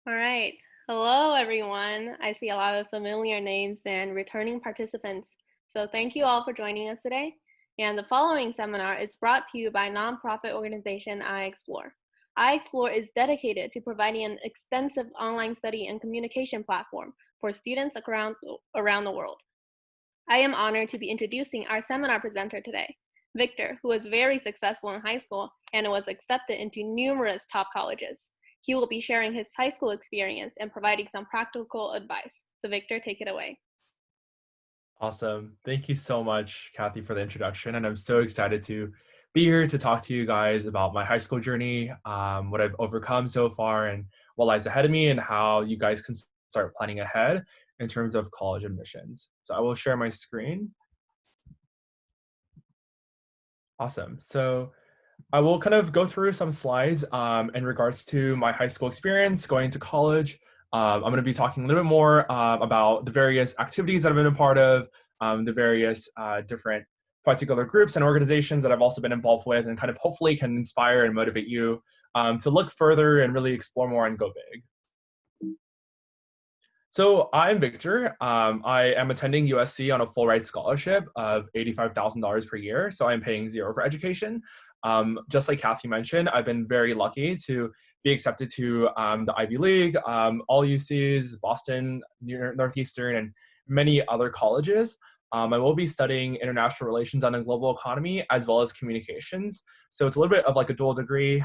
All right. Hello, everyone. I see a lot of familiar names and returning participants. So thank you all for joining us today. And the following seminar is brought to you by nonprofit organization iExplore. iExplore is dedicated to providing an extensive online study and communication platform for students around the world. I am honored to be introducing our seminar presenter today, Victor, who was very successful in high school and was accepted into numerous top colleges. He will be sharing his high school experience and providing some practical advice. So Victor, take it away. Awesome. Thank you so much, Kathy, for the introduction. And I'm so excited to be here to talk to you guys about my high school journey, what I've overcome so far, and what lies ahead of me, and how you guys can start planning ahead in terms of college admissions. So I will share my screen. Awesome. So I will kind of go through some slides in regards to my high school experience going to college. I'm going to be talking a little bit more about the various activities that I've been a part of, the various different particular groups and organizations that I've also been involved with, and kind of hopefully can inspire and motivate you to look further and really explore more and go big. So I'm Victor. I am attending USC on a full ride scholarship of $85,000 per year. So I'm paying zero for education. Just like Kathy mentioned, I've been very lucky to be accepted to the Ivy League, all UCs, Boston, Northeastern, and many other colleges. I will be studying international relations and the global economy, as well as communications. So it's a little bit of like a dual degree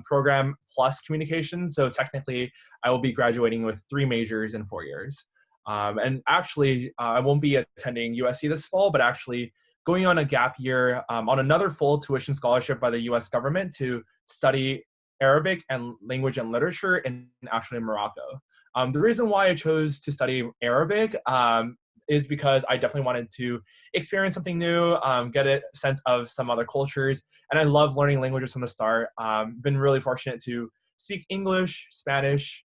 program plus communications. So technically, I will be graduating with 3 majors in 4 years. And actually, I won't be attending USC this fall, but actually going on a gap year on another full tuition scholarship by the US government to study Arabic and language and literature in actually Morocco. The reason why I chose to study Arabic is because I definitely wanted to experience something new, get a sense of some other cultures, and I love learning languages from the start. Been really fortunate to speak English, Spanish,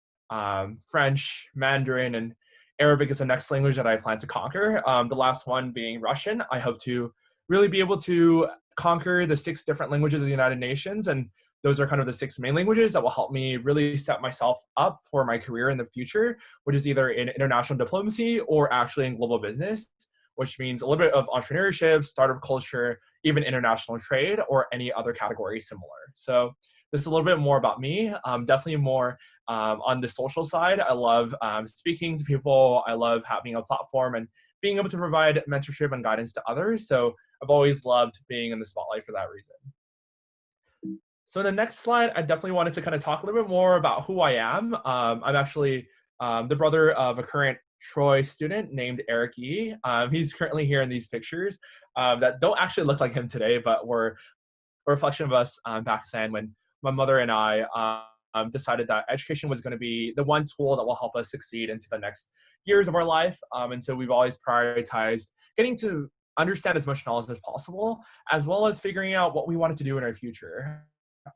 French, Mandarin, and Arabic is the next language that I plan to conquer. The last one being Russian. I hope to really be able to conquer the 6 different languages of the United Nations, and those are kind of the 6 main languages that will help me really set myself up for my career in the future, which is either in international diplomacy or actually in global business, which means a little bit of entrepreneurship, startup culture, even international trade, or any other category similar. So this is a little bit more about me, definitely more on the social side. I love speaking to people. I love having a platform and being able to provide mentorship and guidance to others. So I've always loved being in the spotlight for that reason. So in the next slide, I definitely wanted to kind of talk a little bit more about who I am. I'm actually the brother of a current Troy student named Eric Yee. He's currently here in these pictures that don't actually look like him today, but were a reflection of us back then when my mother and I decided that education was going to be the one tool that will help us succeed into the next years of our life. And so we've always prioritized getting to understand as much knowledge as possible, as well as figuring out what we wanted to do in our future.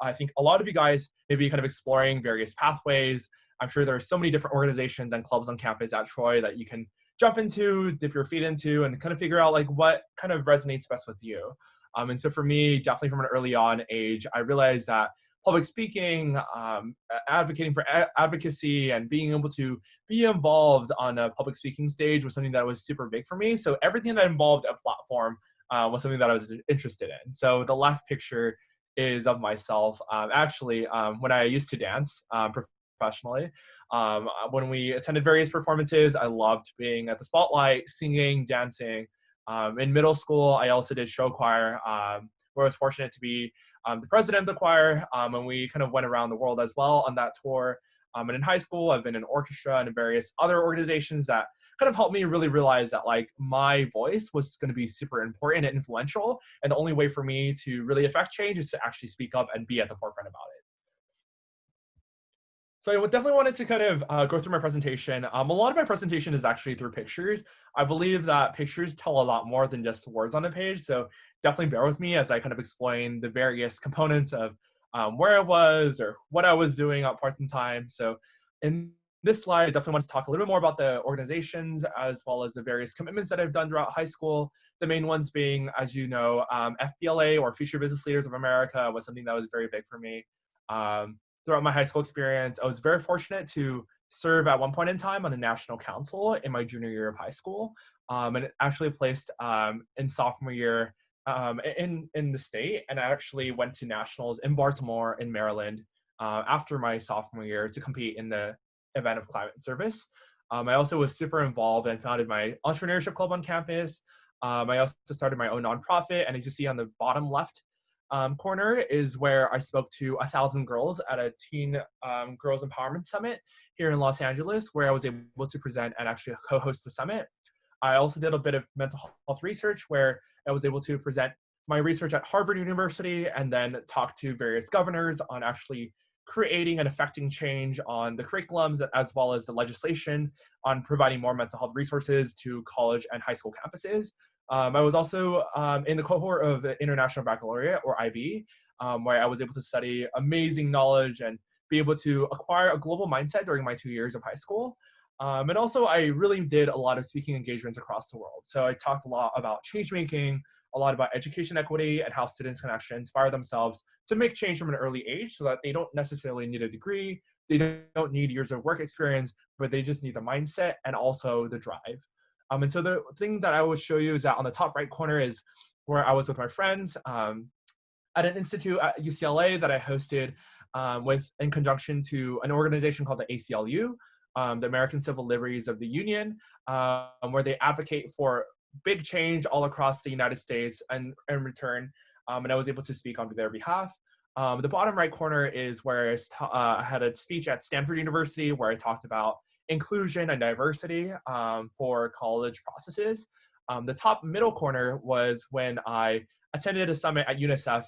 I think a lot of you guys may be kind of exploring various pathways. I'm sure there are so many different organizations and clubs on campus at Troy that you can jump into, dip your feet into, and kind of figure out like what kind of resonates best with you. And so for me, definitely from an early on age, I realized that public speaking, advocating for advocacy, and being able to be involved on a public speaking stage was something that was super big for me. So everything that involved a platform was something that I was interested in. So the last picture is of myself. Actually, when I used to dance professionally, when we attended various performances, I loved being at the spotlight, singing, dancing. In middle school, I also did show choir, where I was fortunate to be the president of the choir, and we kind of went around the world as well on that tour. And in high school, I've been in orchestra and in various other organizations that kind of helped me really realize that like my voice was going to be super important and influential. And the only way for me to really affect change is to actually speak up and be at the forefront about it. So I definitely wanted to kind of go through my presentation. A lot of my presentation is actually through pictures. I believe that pictures tell a lot more than just words on a page. So definitely bear with me as I kind of explain the various components of where I was or what I was doing at parts in time. So in this slide, I definitely want to talk a little bit more about the organizations as well as the various commitments that I've done throughout high school. The main ones being, as you know, FBLA, or Future Business Leaders of America, was something that was very big for me. Throughout my high school experience, I was very fortunate to serve at one point in time on the national council in my junior year of high school, and it actually placed in sophomore year in the state, and I actually went to nationals in Baltimore in Maryland after my sophomore year to compete in the event of climate service. I also was super involved and founded my entrepreneurship club on campus. I also started my own nonprofit, and as you see on the bottom left corner is where I spoke to 1,000 girls at a teen girls empowerment summit here in Los Angeles, where I was able to present and actually co-host the summit. I also did a bit of mental health research where I was able to present my research at Harvard University and then talk to various governors on actually creating and affecting change on the curriculums as well as the legislation on providing more mental health resources to college and high school campuses. I was also in the cohort of the International Baccalaureate, or IB, where I was able to study amazing knowledge and be able to acquire a global mindset during my 2 years of high school. And also, I really did a lot of speaking engagements across the world. So I talked a lot about change making, a lot about education equity, and how students can actually inspire themselves to make change from an early age so that they don't necessarily need a degree, they don't need years of work experience, but they just need the mindset and also the drive. And so the thing that I would show you is that on the top right corner is where I was with my friends at an institute at UCLA that I hosted in conjunction to an organization called the ACLU, the American Civil Liberties of the Union, where they advocate for big change all across the United States and in return, and I was able to speak on their behalf. The bottom right corner is where I had a speech at Stanford University where I talked about inclusion and diversity for college processes. The top middle corner was when I attended a summit at UNICEF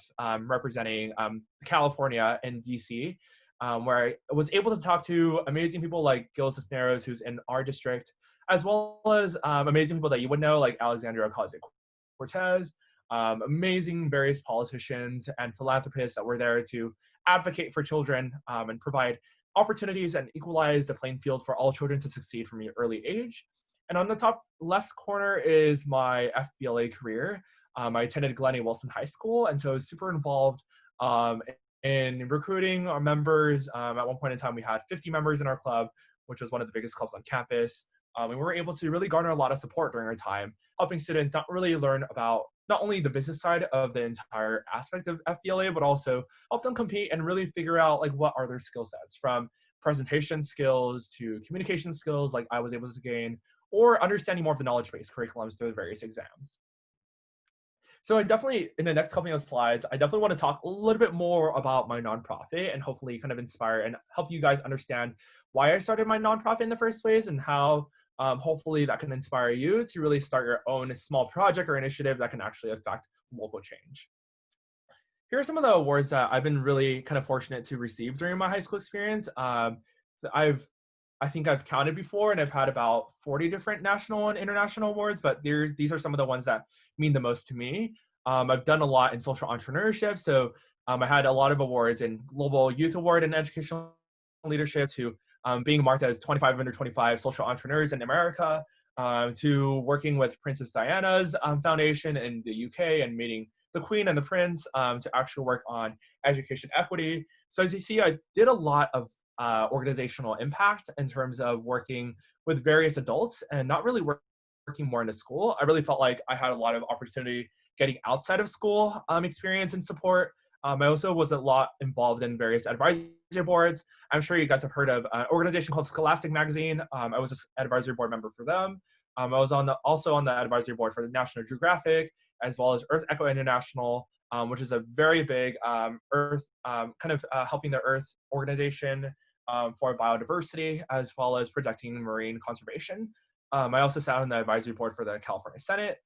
representing California in DC, where I was able to talk to amazing people like Gil Cisneros, who's in our district, as well as amazing people that you would know, like Alexandria Ocasio-Cortez, amazing various politicians and philanthropists that were there to advocate for children and provide opportunities and equalize the playing field for all children to succeed from an early age. And on the top left corner is my FBLA career. I attended Glen A. Wilson High School, and so I was super involved in recruiting our members. At one point in time, we had 50 members in our club, which was one of the biggest clubs on campus. And we were able to really garner a lot of support during our time, helping students not really learn about not only the business side of the entire aspect of FBLA, but also help them compete and really figure out like what are their skill sets, from presentation skills to communication skills like I was able to gain, or understanding more of the knowledge-based curriculums through the various exams. So I definitely, in the next couple of slides, I definitely want to talk a little bit more about my nonprofit and hopefully kind of inspire and help you guys understand why I started my nonprofit in the first place and how hopefully that can inspire you to really start your own small project or initiative that can actually affect local change. Here are some of the awards that I've been really kind of fortunate to receive during my high school experience. I think I've counted before, and I've had about 40 different national and international awards, but these are some of the ones that mean the most to me. I've done a lot in social entrepreneurship, so I had a lot of awards in Global Youth Award in Educational Leadership, to being marked as 25 under 25 social entrepreneurs in America, to working with Princess Diana's foundation in the UK and meeting the Queen and the Prince to actually work on education equity. So as you see, I did a lot of organizational impact in terms of working with various adults and not really working more in a school. I really felt like I had a lot of opportunity getting outside of school experience and support. I also was a lot involved in various advisory boards. I'm sure you guys have heard of an organization called Scholastic Magazine. I was an advisory board member for them. I was also on the advisory board for the National Geographic, as well as Earth Echo International, which is a very big Earth, helping the Earth organization for biodiversity, as well as protecting marine conservation. I also sat on the advisory board for the California Senate.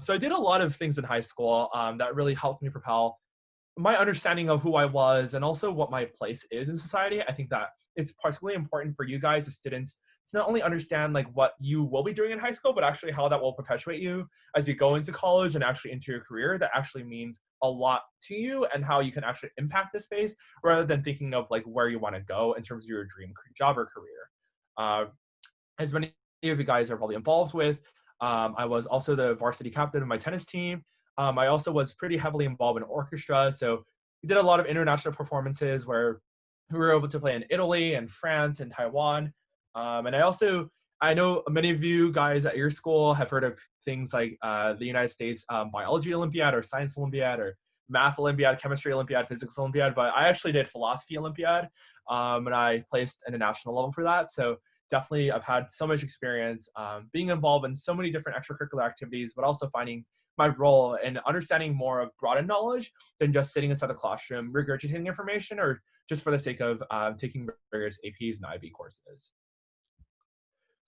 So I did a lot of things in high school that really helped me propel my understanding of who I was and also what my place is in society. I think that it's particularly important for you guys as students to not only understand like what you will be doing in high school, but actually how that will perpetuate you as you go into college and actually into your career. That actually means a lot to you and how you can actually impact this space, rather than thinking of like where you want to go in terms of your dream job or career. As many of you guys are probably involved with, I was also the varsity captain of my tennis team. I also was pretty heavily involved in orchestra. So we did a lot of international performances where we were able to play in Italy and France and Taiwan. And I know many of you guys at your school have heard of things like the United States Biology Olympiad or Science Olympiad or Math Olympiad, Chemistry Olympiad, Physics Olympiad, but I actually did Philosophy Olympiad, and I placed in a national level for that. So definitely I've had so much experience being involved in so many different extracurricular activities, but also finding my role in understanding more of broadened knowledge than just sitting inside the classroom regurgitating information or just for the sake of taking various APs and IB courses.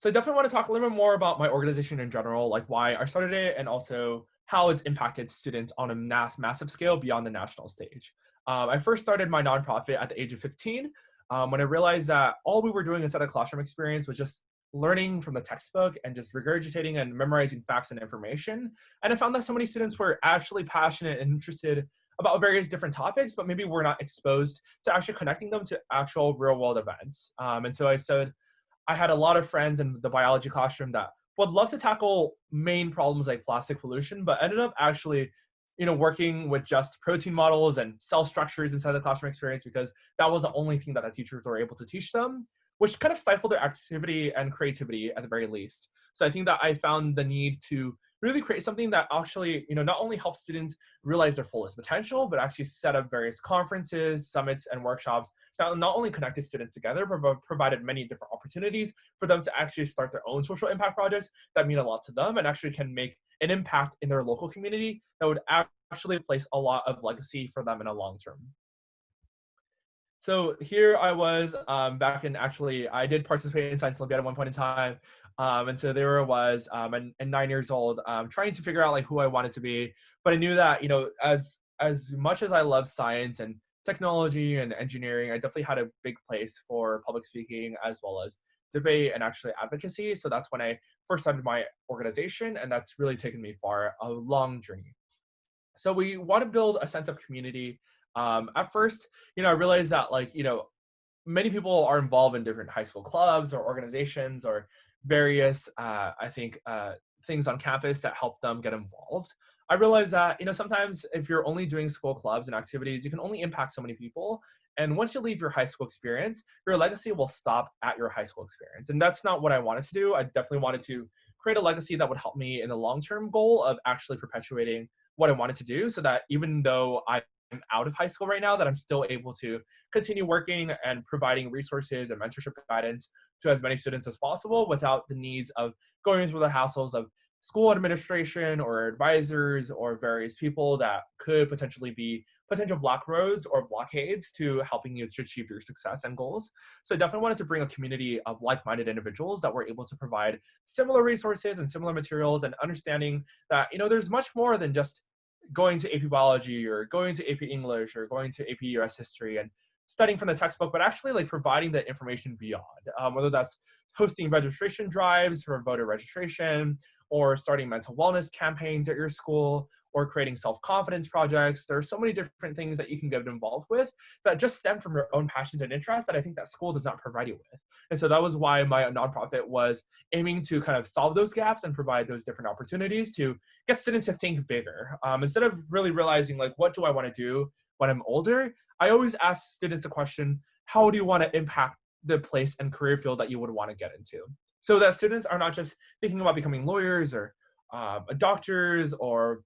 So I definitely want to talk a little bit more about my organization in general, like why I started it and also how it's impacted students on a massive scale beyond the national stage. I first started my nonprofit at the age of 15 when I realized that all we were doing inside a classroom experience was just learning from the textbook and just regurgitating and memorizing facts and information. And I found that so many students were actually passionate and interested about various different topics, but maybe we're not exposed to actually connecting them to actual real world events. And so I said, I had a lot of friends in the biology classroom that would love to tackle main problems like plastic pollution, but ended up actually, working with just protein models and cell structures inside the classroom experience because that was the only thing that the teachers were able to teach them, which kind of stifled their activity and creativity at the very least. So I think that I found the need to really create something that actually, not only helps students realize their fullest potential, but actually set up various conferences, summits, and workshops that not only connected students together, but provided many different opportunities for them to actually start their own social impact projects that mean a lot to them and actually can make an impact in their local community that would actually place a lot of legacy for them in a long term. So here I was back in actually, I did participate in Science Olympiad at one point in time. And so there I was, and 9 years old, trying to figure out like who I wanted to be. But I knew that, as much as I love science and technology and engineering, I definitely had a big place for public speaking as well as debate and actually advocacy. So that's when I first started my organization, and that's really taken me far, a long journey. So we want to build a sense of community. At first, I realized that many people are involved in different high school clubs or organizations or various, things on campus that help them get involved. I realized that, sometimes if you're only doing school clubs and activities, you can only impact so many people. And once you leave your high school experience, your legacy will stop at your high school experience. And that's not what I wanted to do. I definitely wanted to create a legacy that would help me in the long-term goal of actually perpetuating what I wanted to do so that even though I'm out of high school right now, that I'm still able to continue working and providing resources and mentorship guidance to as many students as possible without the needs of going through the hassles of school administration or advisors or various people that could potentially be potential block roads or blockades to helping you to achieve your success and goals. So I definitely wanted to bring a community of like-minded individuals that were able to provide similar resources and similar materials and understanding that, there's much more than just going to AP Biology or going to AP English or going to AP US History and studying from the textbook, but actually like providing that information beyond, whether that's hosting registration drives for voter registration or starting mental wellness campaigns at your school or creating self-confidence projects. There are so many different things that you can get involved with that just stem from your own passions and interests that I think that school does not provide you with. And so that was why my nonprofit was aiming to kind of solve those gaps and provide those different opportunities to get students to think bigger. Instead of really realizing like, what do I want to do when I'm older? I always ask students the question, how do you want to impact the place and career field that you would want to get into? So that students are not just thinking about becoming lawyers or doctors or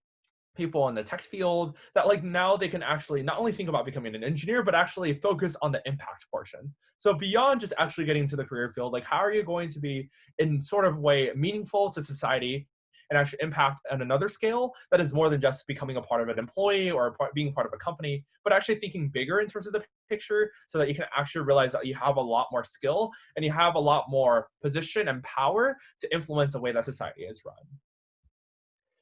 people in the tech field, that like now they can actually not only think about becoming an engineer, but actually focus on the impact portion. So beyond just actually getting into the career field, like how are you going to be in sort of way meaningful to society and actually impact on another scale that is more than just becoming a part of an employee or being part of a company, but actually thinking bigger in terms of the picture so that you can actually realize that you have a lot more skill and you have a lot more position and power to influence the way that society is run.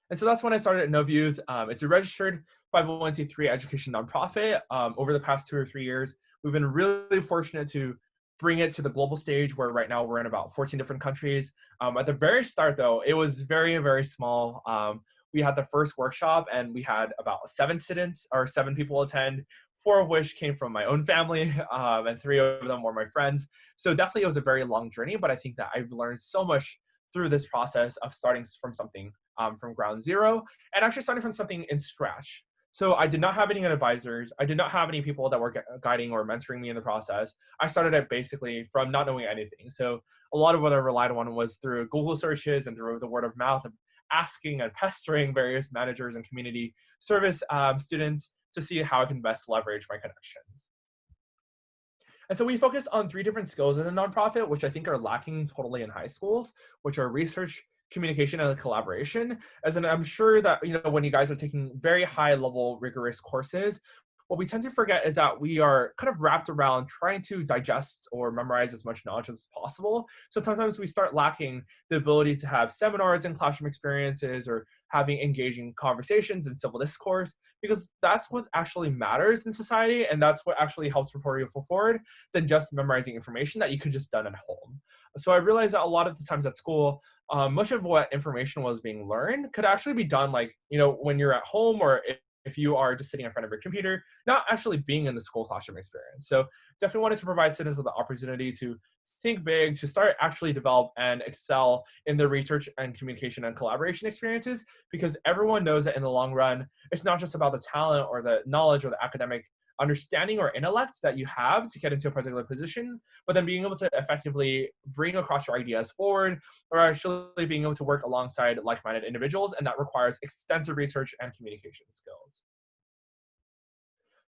And so that's when I started at Nova Youth. It's a registered 501c3 education nonprofit. Over the past 2 or 3 years, we've been really fortunate to bring it to the global stage where right now we're in about 14 different countries. At the very start though, it was very, very small. We had the first workshop and we had about 7 students or 7 people attend, 4 of which came from my own family and 3 of them were my friends. So definitely it was a very long journey, but I think that I've learned so much through this process of starting from something from ground zero and actually starting from something in scratch. So I did not have any advisors. I did not have any people that were guiding or mentoring me in the process. I started it basically from not knowing anything. So a lot of what I relied on was through Google searches and through the word of mouth of asking and pestering various managers and community service students to see how I can best leverage my connections. And so we focus on three different skills in a nonprofit, which I think are lacking totally in high schools, which are research, communication, and collaboration. As in, I'm sure that when you guys are taking very high level rigorous courses, what we tend to forget is that we are kind of wrapped around trying to digest or memorize as much knowledge as possible. So sometimes we start lacking the ability to have seminars and classroom experiences or having engaging conversations and civil discourse, because that's what actually matters in society, and that's what actually helps propel you forward than just memorizing information that you could just done at home. So I realized that a lot of the times at school, much of what information was being learned could actually be done when you're at home, or if you are just sitting in front of your computer, not actually being in the school classroom experience. So definitely wanted to provide students with the opportunity to think big, to start actually develop and excel in their research and communication and collaboration experiences, because everyone knows that in the long run, it's not just about the talent or the knowledge or the academic understanding or intellect that you have to get into a particular position, but then being able to effectively bring across your ideas forward, or actually being able to work alongside like-minded individuals, and that requires extensive research and communication skills.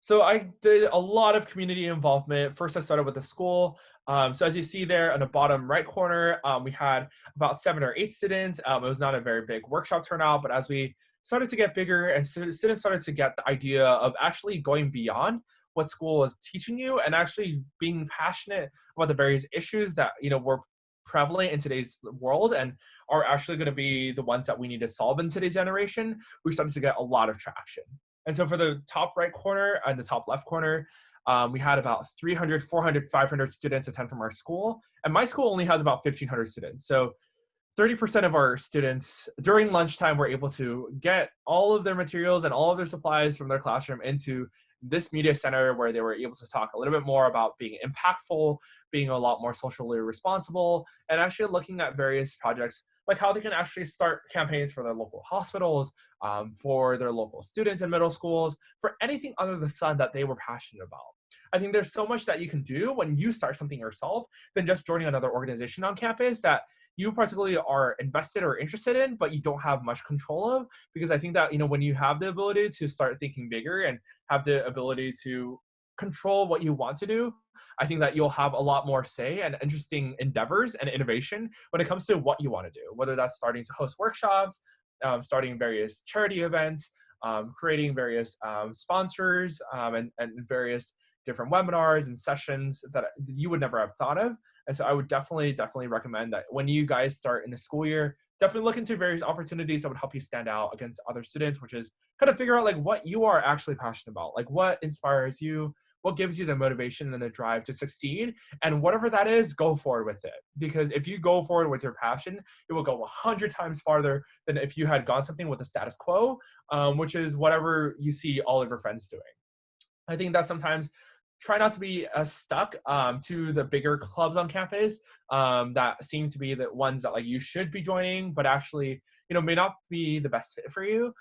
So I did a lot of community involvement. First, I started with the school. So as you see there in the bottom right corner, we had about 7 or 8 students. It was not a very big workshop turnout, but as we started to get bigger and students started to get the idea of actually going beyond what school was teaching you and actually being passionate about the various issues that were prevalent in today's world and are actually going to be the ones that we need to solve in today's generation, we started to get a lot of traction. And so for the top right corner and the top left corner, we had about 300, 400, 500 students attend from our school. And my school only has about 1,500 students. So 30% of our students during lunchtime were able to get all of their materials and all of their supplies from their classroom into this media center, where they were able to talk a little bit more about being impactful, being a lot more socially responsible, and actually looking at various projects like how they can actually start campaigns for their local hospitals, for their local students in middle schools, for anything under the sun that they were passionate about. I think there's so much that you can do when you start something yourself than just joining another organization on campus that you particularly are invested or interested in, but you don't have much control of. Because I think that, when you have the ability to start thinking bigger and have the ability to control what you want to do, I think that you'll have a lot more say and interesting endeavors and innovation when it comes to what you want to do, whether that's starting to host workshops, starting various charity events, creating various sponsors, and various different webinars and sessions that you would never have thought of. And so I would definitely recommend that when you guys start in the school year, definitely look into various opportunities that would help you stand out against other students, which is kind of figure out what you are actually passionate about, what inspires you, what gives you the motivation and the drive to succeed, and whatever that is, go forward with it. Because if you go forward with your passion, it will go 100 times farther than if you had gone something with the status quo, which is whatever you see all of your friends doing. I think that sometimes try not to be as stuck to the bigger clubs on campus that seem to be the ones that you should be joining, but actually may not be the best fit for you.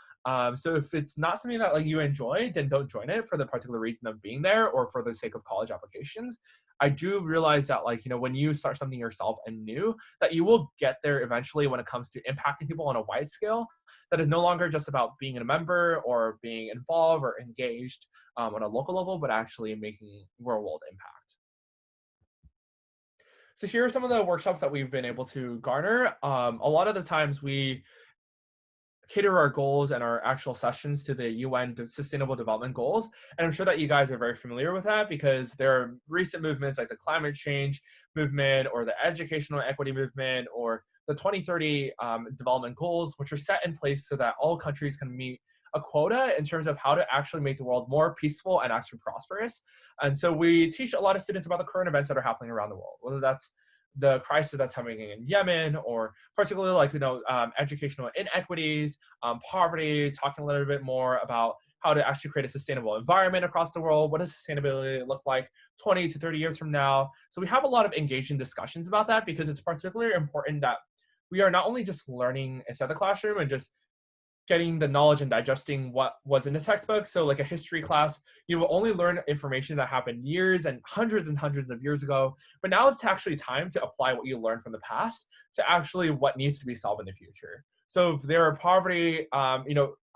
So if it's not something that you enjoy, then don't join it for the particular reason of being there or for the sake of college applications. I do realize that when you start something yourself and new, that you will get there eventually when it comes to impacting people on a wide scale. That is no longer just about being a member or being involved or engaged on a local level, but actually making real-world impact. So here are some of the workshops that we've been able to garner. A lot of the times we cater our goals and our actual sessions to the UN Sustainable Development Goals. And I'm sure that you guys are very familiar with that because there are recent movements like the climate change movement or the educational equity movement or the 2030 development goals, which are set in place so that all countries can meet a quota in terms of how to actually make the world more peaceful and actually prosperous. And so we teach a lot of students about the current events that are happening around the world, whether that's the crisis that's happening in Yemen, or particularly educational inequities, poverty, talking a little bit more about how to actually create a sustainable environment across the world. What does sustainability look like 20 to 30 years from now? So we have a lot of engaging discussions about that because it's particularly important that we are not only just learning inside the classroom and just getting the knowledge and digesting what was in the textbook. So like a history class, you will only learn information that happened years and hundreds of years ago. But now it's actually time to apply what you learned from the past to actually what needs to be solved in the future. So if there are poverty,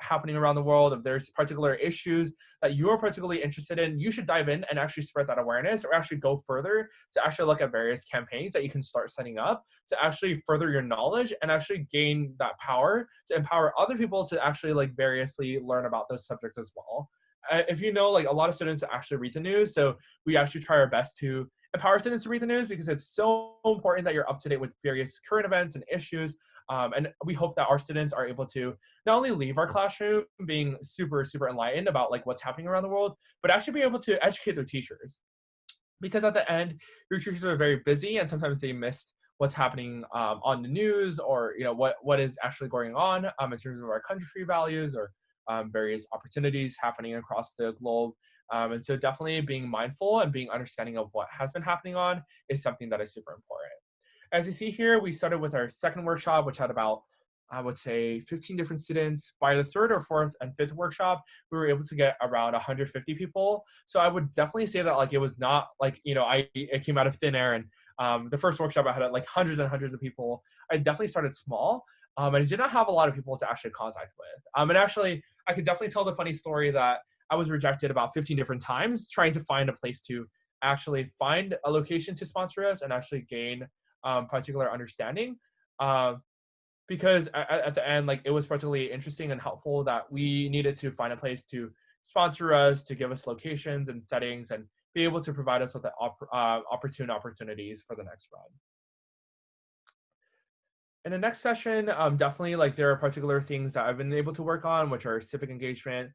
happening around the world, if there's particular issues that you're particularly interested in, you should dive in and actually spread that awareness, or actually go further to actually look at various campaigns that you can start setting up to actually further your knowledge and actually gain that power to empower other people to actually like variously learn about those subjects as well. If you know, like a lot of students actually read the news, so we actually try our best to empower students to read the news because it's so important that you're up to date with various current events and issues. And we hope that our students are able to not only leave our classroom being super enlightened about like what's happening around the world, but actually be able to educate their teachers. Because at the end, your teachers are very busy and sometimes they miss what's happening on the news, or what is actually going on in terms of our country values, or various opportunities happening across the globe. And so definitely being mindful and being understanding of what has been happening on is something that is super important. As you see here, we started with our second workshop, which had about, I would say, 15 different students. By the third or fourth and fifth workshop, we were able to get around 150 people. So I would definitely say that like it was not like, it came out of thin air. And the first workshop I had like hundreds and hundreds of people. I definitely started small. And I did not have a lot of people to actually contact with. And actually, I could definitely tell the funny story that I was rejected about 15 different times trying to find a place to actually find a location to sponsor us and actually gain particular understanding, because at the end, like it was particularly interesting and helpful that we needed to find a place to sponsor us, to give us locations and settings, and be able to provide us with the opportunities for the next run. In the next session, definitely like there are particular things that I've been able to work on, which are civic engagement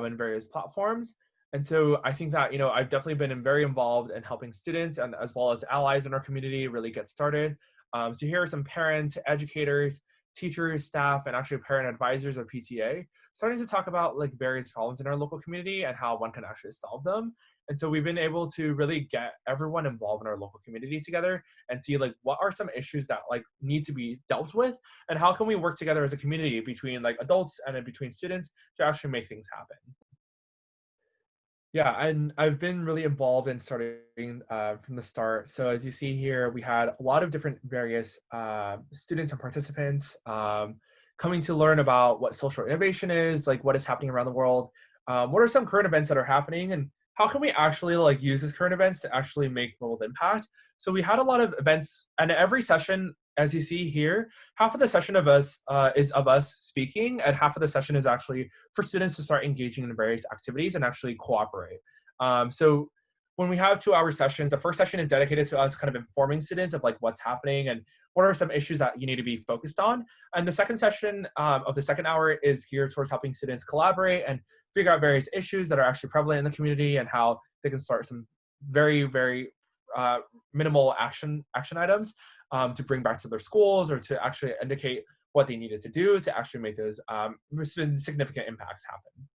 in various platforms. And so I think that, I've definitely been very involved in helping students and as well as allies in our community really get started. So here are some parents, educators, teachers, staff, and actually parent advisors or PTA starting to talk about like various problems in our local community and how one can actually solve them. And so we've been able to really get everyone involved in our local community together and see like what are some issues that like need to be dealt with, and how can we work together as a community between like adults and then between students to actually make things happen. Yeah, and I've been really involved in starting from the start. So as you see here, we had a lot of different various students and participants coming to learn about what social innovation is, like what is happening around the world, what are some current events that are happening, and how can we actually like use these current events to actually make world impact. So we had a lot of events, and every session, as you see here, half of the session of us is of us speaking, and half of the session is actually for students to start engaging in various activities and actually cooperate. So when we have 2-hour sessions, the first session is dedicated to us kind of informing students of like what's happening and what are some issues that you need to be focused on. And the second session of the second hour is geared towards helping students collaborate and figure out various issues that are actually prevalent in the community and how they can start some very minimal action items to bring back to their schools, or to actually indicate what they needed to do to actually make those significant impacts happen.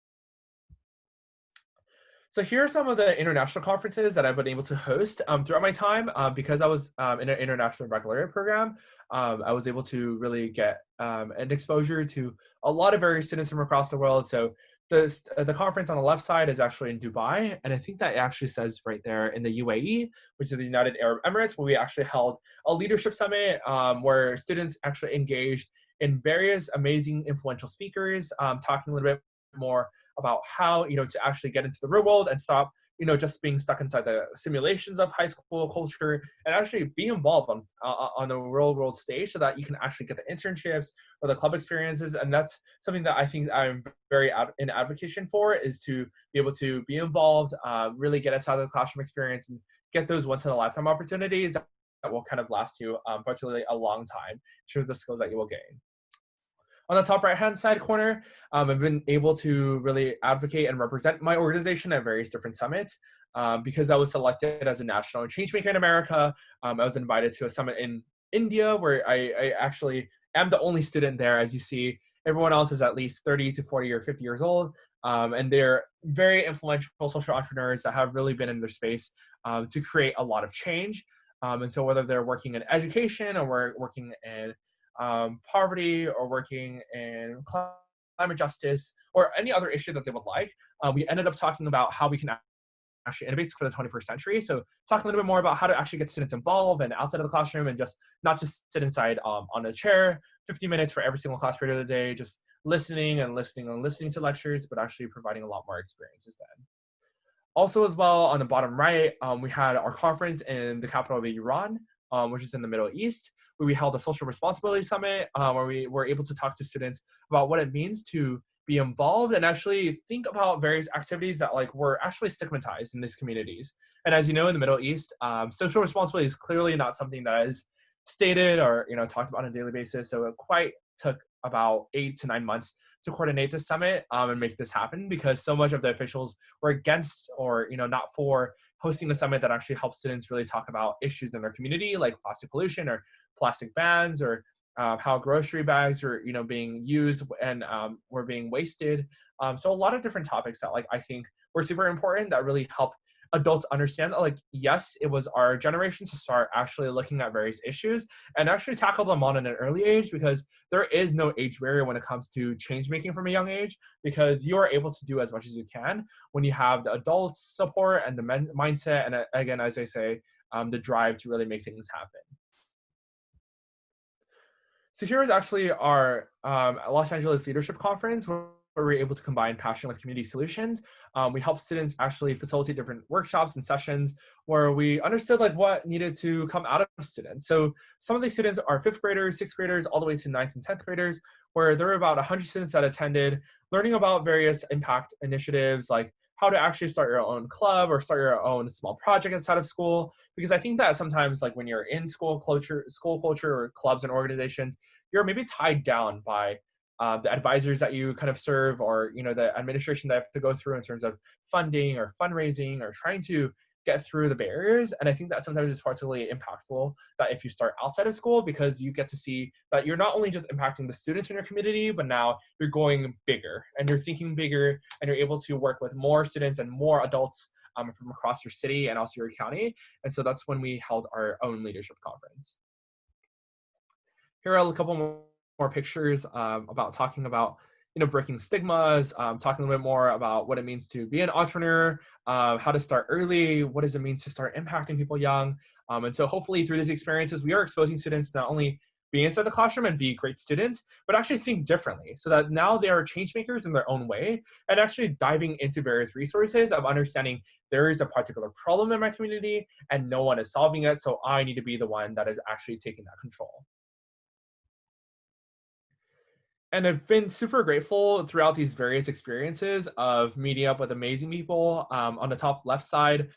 So here are some of the international conferences that I've been able to host throughout my time. Because I was in an international baccalaureate program, I was able to really get an exposure to a lot of various students from across the world. So the conference on the left side is actually in Dubai, and I think that actually says right there in the UAE, which is the United Arab Emirates, where we actually held a leadership summit where students actually engaged in various amazing influential speakers, talking a little bit more about how to actually get into the real world and stop just being stuck inside the simulations of high school culture, and actually be involved on the real world stage so that you can actually get the internships or the club experiences. And that's something that I think I'm very in advocacy for, is to be able to be involved, really get outside of the classroom experience and get those once in a lifetime opportunities that will kind of last you particularly a long time through the skills that you will gain. On the top right-hand side corner, I've been able to really advocate and represent my organization at various different summits. Because I was selected as a national changemaker in America, I was invited to a summit in India where I actually am the only student there. As you see, everyone else is at least 30 to 40 or 50 years old. And they're very influential social entrepreneurs that have really been in their space to create a lot of change. And so whether they're working in education or working in poverty or working in climate justice, or any other issue that they would like. We ended up talking about how we can actually innovate for the 21st century. So talking a little bit more about how to actually get students involved and outside of the classroom, and just not just sit inside on a chair 50 minutes for every single class period of the day, just listening and listening and listening to lectures, but actually providing a lot more experiences then. Also, as well, on the bottom right, we had our conference in the capital of Iran, which is in the Middle East, where we held a social responsibility summit, where we were able to talk to students about what it means to be involved and actually think about various activities that like were actually stigmatized in these communities. And as you know, in the Middle East, social responsibility is clearly not something that is stated or talked about on a daily basis. So it quite took about 8 to 9 months to coordinate this summit and make this happen, because so much of the officials were against or not for hosting a summit that actually helps students really talk about issues in their community, like plastic pollution or plastic bans, or how grocery bags are being used and were being wasted. So a lot of different topics that like I think were super important that really help adults understand that like, yes, it was our generation to start actually looking at various issues and actually tackle them on at an early age, because there is no age barrier when it comes to change making from a young age, because you are able to do as much as you can when you have the adults support and the mindset and again, as I say, the drive to really make things happen. So here is actually our Los Angeles Leadership Conference, where we're able to combine passion with community solutions. We help students actually facilitate different workshops and sessions where we understood like what needed to come out of students. So some of these students are 5th graders, 6th graders, all the way to 9th and 10th graders, where there were about 100 students that attended, learning about various impact initiatives like how to actually start your own club or start your own small project inside of school. Because I think that sometimes like when you're in school culture or clubs and organizations, you're maybe tied down by the advisors that you kind of serve, or the administration that have to go through in terms of funding or fundraising or trying to get through the barriers. And I think that sometimes it's particularly impactful that if you start outside of school, because you get to see that you're not only just impacting the students in your community, but now you're going bigger and you're thinking bigger, and you're able to work with more students and more adults from across your city and also your county. And so that's when we held our own leadership conference. Here are a couple more pictures about talking about breaking stigmas, talking a little bit more about what it means to be an entrepreneur, how to start early, what does it mean to start impacting people young. And so hopefully through these experiences, we are exposing students to not only be inside the classroom and be great students, but actually think differently, so that now they are change makers in their own way, and actually diving into various resources of understanding there is a particular problem in my community and no one is solving it, so I need to be the one that is actually taking that control. And I've been super grateful throughout these various experiences of meeting up with amazing people. On the top left side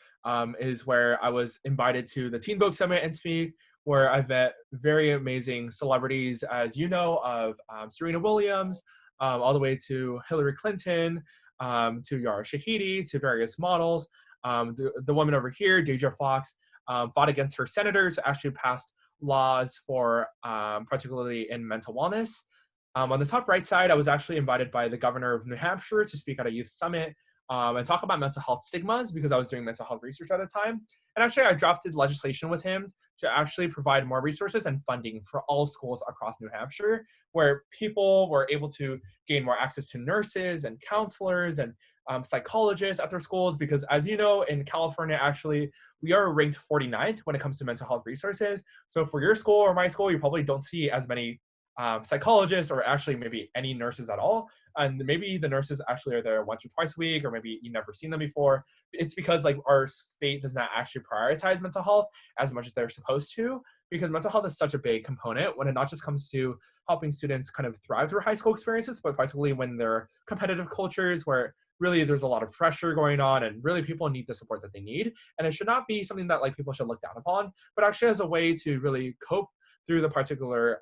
is where I was invited to the Teen Book Summit and speak, where I've met very amazing celebrities, as you know, of Serena Williams, all the way to Hillary Clinton, to Yara Shahidi, to various models. The woman over here, Deidre Fox, fought against her senators, actually passed laws for particularly in mental wellness. On the top right side, I was actually invited by the governor of New Hampshire to speak at a youth summit and talk about mental health stigmas, because I was doing mental health research at the time. And actually, I drafted legislation with him to actually provide more resources and funding for all schools across New Hampshire, where people were able to gain more access to nurses and counselors and psychologists at their schools. Because as you know, in California, actually, we are ranked 49th when it comes to mental health resources. So for your school or my school, you probably don't see as many psychologists, or actually maybe any nurses at all. And maybe the nurses actually are there once or twice a week, or maybe you've never seen them before. It's because like our state does not actually prioritize mental health as much as they're supposed to, because mental health is such a big component when it not just comes to helping students kind of thrive through high school experiences, but particularly when they're competitive cultures where really there's a lot of pressure going on and really people need the support that they need. And it should not be something that like people should look down upon, but actually as a way to really cope through the particular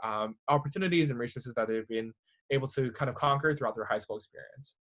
opportunities and resources that they've been able to kind of conquer throughout their high school experience.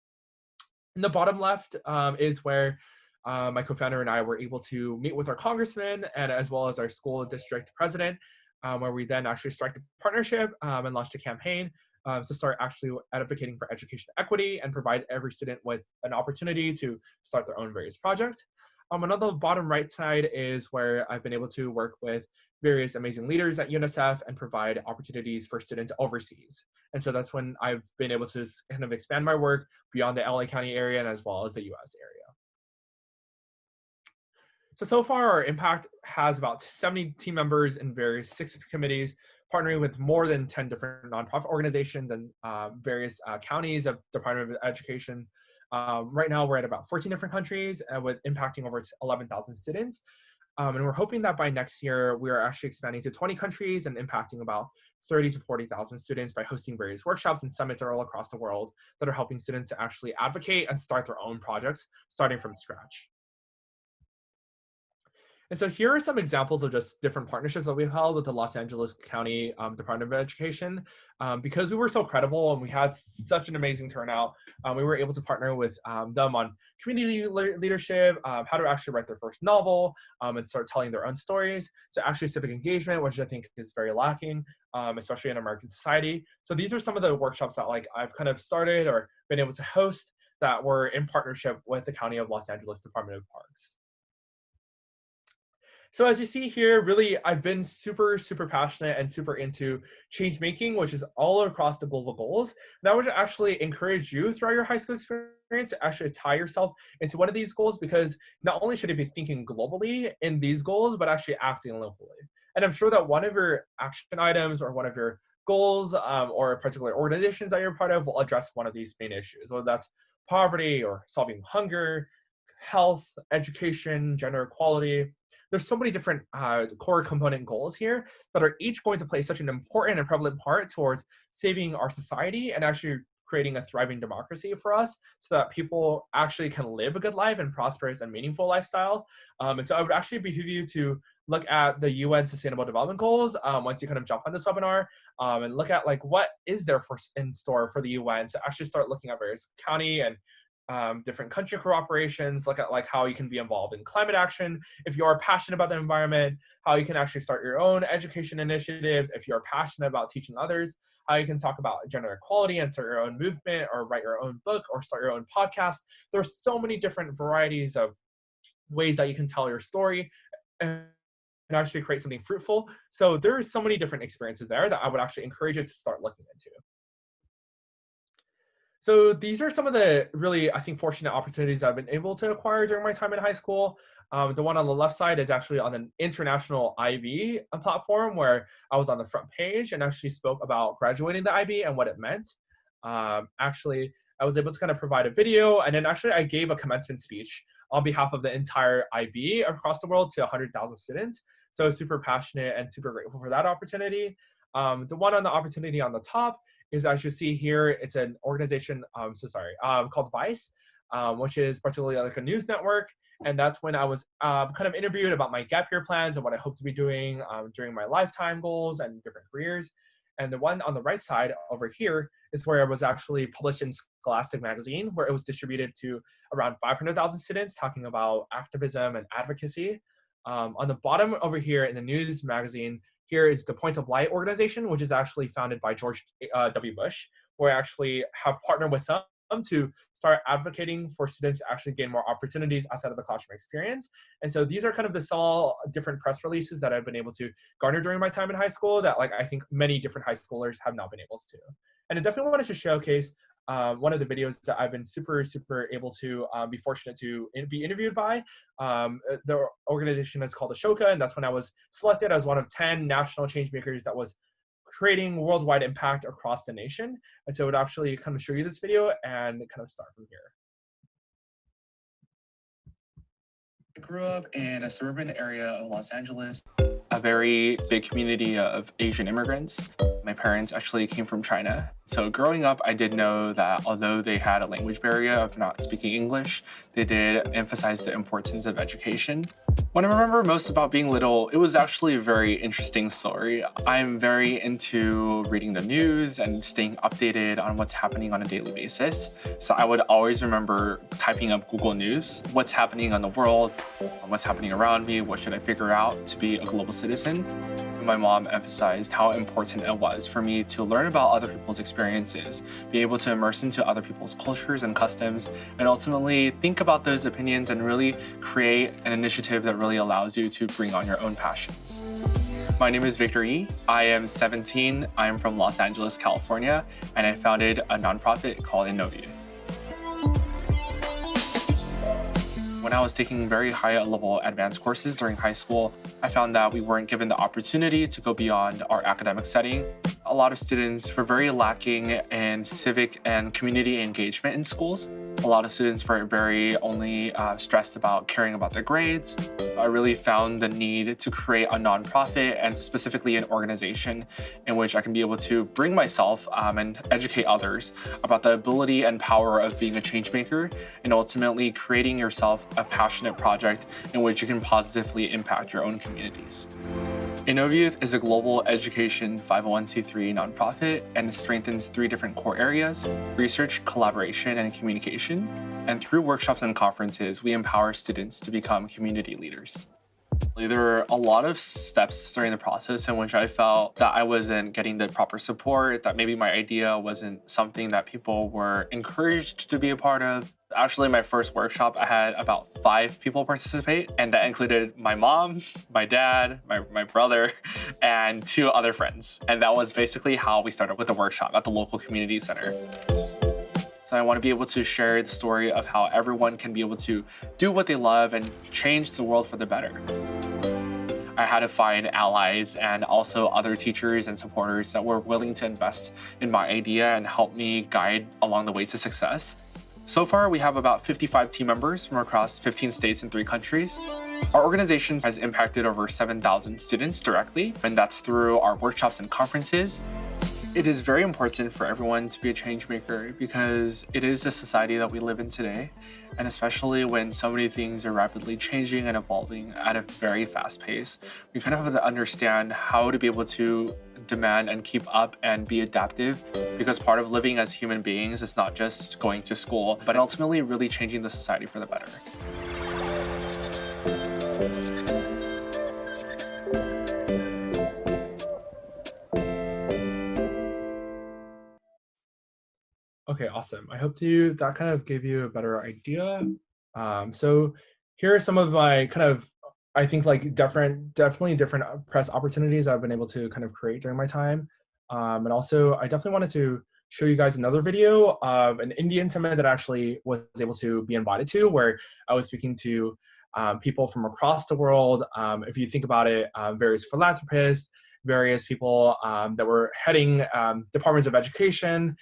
In the bottom left is where my co-founder and I were able to meet with our congressman and as well as our school district president, where we then actually struck a partnership and launched a campaign to start actually advocating for education equity and provide every student with an opportunity to start their own various project. On the bottom right side is where I've been able to work with various amazing leaders at UNICEF and provide opportunities for students overseas. And so that's when I've been able to kind of expand my work beyond the LA County area and as well as the US area. So far, our impact has about 70 team members in various 6 committees, partnering with more than 10 different nonprofit organizations and various counties of Department of Education. Right now, we're at about 14 different countries with impacting over 11,000 students. And we're hoping that by next year, we are actually expanding to 20 countries and impacting about 30 to 40,000 students by hosting various workshops and summits all across the world that are helping students to actually advocate and start their own projects, starting from scratch. And so here are some examples of just different partnerships that we've held with the Los Angeles County Department of Education. Because we were so credible and we had such an amazing turnout, we were able to partner with them on community leadership, how to actually write their first novel, and start telling their own stories, to actually civic engagement, which I think is very lacking, especially in American society. So these are some of the workshops that I've kind of started or been able to host that were in partnership with the County of Los Angeles Department of Parks. So as you see here, really, I've been super, super passionate and super into change making, which is all across the global goals. And I would actually encourage you throughout your high school experience to actually tie yourself into one of these goals, because not only should you be thinking globally in these goals, but actually acting locally. And I'm sure that one of your action items or one of your goals or particular organizations that you're part of will address one of these main issues, whether that's poverty or solving hunger, health, education, gender equality. There's so many different core component goals here that are each going to play such an important and prevalent part towards saving our society and actually creating a thriving democracy for us, so that people actually can live a good life and prosperous and meaningful lifestyle. And so I would actually behoove you to look at the UN Sustainable Development Goals once you kind of jump on this webinar, and look at what is there in store for the UN, to actually start looking at various county and different country cooperations, look at how you can be involved in climate action if you are passionate about the environment, how you can actually start your own education initiatives if you're passionate about teaching others, how you can talk about gender equality and start your own movement or write your own book or start your own podcast. There's so many different varieties of ways that you can tell your story and actually create something fruitful. So there's so many different experiences there that I would actually encourage you to start looking into. So these are some of the really, I think, fortunate opportunities that I've been able to acquire during my time in high school. The one on the left side is actually on an international IB platform where I was on the front page and actually spoke about graduating the IB and what it meant. Actually, I was able to kind of provide a video, and then actually I gave a commencement speech on behalf of the entire IB across the world to 100,000 students. So super passionate and super grateful for that opportunity. The one on the opportunity on the top is, as you see here, it's an organization, called Vice, which is particularly like a news network. And that's when I was kind of interviewed about my gap year plans and what I hope to be doing during my lifetime goals and different careers. And the one on the right side over here is where I was actually published in Scholastic magazine, where it was distributed to around 500,000 students talking about activism and advocacy. On the bottom over here in the news magazine, here is the Point of Light organization, which is actually founded by George W. Bush, where I actually have partnered with them to start advocating for students to actually gain more opportunities outside of the classroom experience. And so these are kind of the small different press releases that I've been able to garner during my time in high school that I think many different high schoolers have not been able to. And I definitely wanted to showcase one of the videos that I've been super, super able to be fortunate to be interviewed by. The organization is called Ashoka, and that's when I was selected as one of 10 national change makers that was creating worldwide impact across the nation. And so I would actually kind of show you this video and kind of start from here. I grew up in a suburban area of Los Angeles, a very big community of Asian immigrants. My parents actually came from China. So growing up, I did know that although they had a language barrier of not speaking English, they did emphasize the importance of education. What I remember most about being little, it was actually a very interesting story. I'm very into reading the news and staying updated on what's happening on a daily basis. So I would always remember typing up Google News, what's happening on the world, what's happening around me, what should I figure out to be a global citizen. My mom emphasized how important it was for me to learn about other people's experiences, be able to immerse into other people's cultures and customs, and ultimately think about those opinions and really create an initiative that really allows you to bring on your own passions. My name is Victor Yi. I am 17. I am from Los Angeles, California, and I founded a nonprofit called Innova. When I was taking very high-level advanced courses during high school, I found that we weren't given the opportunity to go beyond our academic setting. A lot of students were very lacking in civic and community engagement in schools. A lot of students were very only stressed about caring about their grades. I really found the need to create a nonprofit and specifically an organization in which I can be able to bring myself and educate others about the ability and power of being a change maker and ultimately creating yourself a passionate project in which you can positively impact your own communities. Innova Youth is a global education 501c3 nonprofit, and it strengthens 3 different core areas: research, collaboration, and communication. And through workshops and conferences, we empower students to become community leaders. There were a lot of steps during the process in which I felt that I wasn't getting the proper support, that maybe my idea wasn't something that people were encouraged to be a part of. Actually, my first workshop, I had about 5 people participate, and that included my mom, my dad, my brother, and 2 other friends. And that was basically how we started with the workshop at the local community center. So I want to be able to share the story of how everyone can be able to do what they love and change the world for the better. I had to find allies and also other teachers and supporters that were willing to invest in my idea and help me guide along the way to success. So far, we have about 55 team members from across 15 states and 3 countries. Our organization has impacted over 7,000 students directly, and that's through our workshops and conferences. It is very important for everyone to be a change maker because it is the society that we live in today, and especially when so many things are rapidly changing and evolving at a very fast pace, we kind of have to understand how to be able to demand and keep up and be adaptive, because part of living as human beings is not just going to school, but ultimately really changing the society for the better. Okay, awesome. I hope that kind of gave you a better idea. So here are some of my kind of, I think like definitely different press opportunities I've been able to kind of create during my time. And also I definitely wanted to show you guys another video of an Indian summit that I actually was able to be invited to, where I was speaking to people from across the world. If you think about it, various philanthropists, various people that were heading departments of education,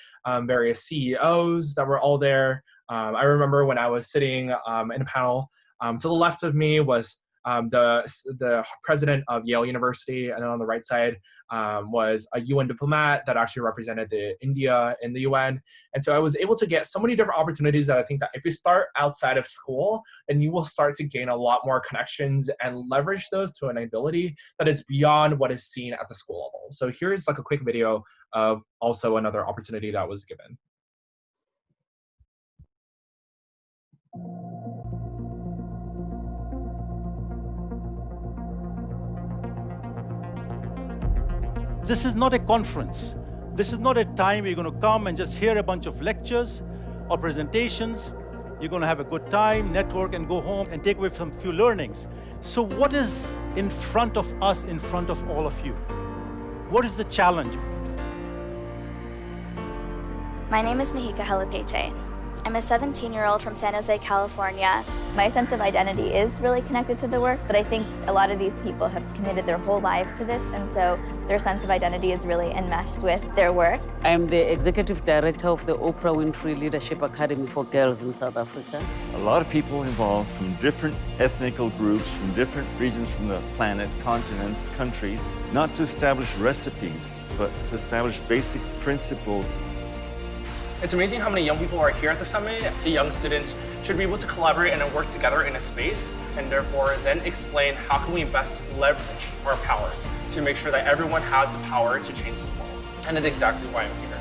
various CEOs that were all there. I remember when I was sitting in a panel, to the left of me was the president of Yale University, and then on the right side was a UN diplomat that actually represented India in the UN. And so I was able to get so many different opportunities that I think that if you start outside of school, then you will start to gain a lot more connections and leverage those to an ability that is beyond what is seen at the school level. So here's like a quick video of also another opportunity that was given. This is not a conference. This is not a time you're going to come and just hear a bunch of lectures or presentations. You're going to have a good time, network, and go home and take away some few learnings. So what is in front of us, in front of all of you? What is the challenge? My name is Mahika Halapeche. I'm a 17-year-old from San Jose, California. My sense of identity is really connected to the work, but I think a lot of these people have committed their whole lives to this, and so their sense of identity is really enmeshed with their work. I am the executive director of the Oprah Winfrey Leadership Academy for Girls in South Africa. A lot of people involved from different ethnical groups, from different regions from the planet, continents, countries, not to establish recipes, but to establish basic principles. It's amazing how many young people are here at the summit. So young students should be able to collaborate and work together in a space, and therefore then explain how can we best leverage our power to make sure that everyone has the power to change the world. And that's exactly why I'm here.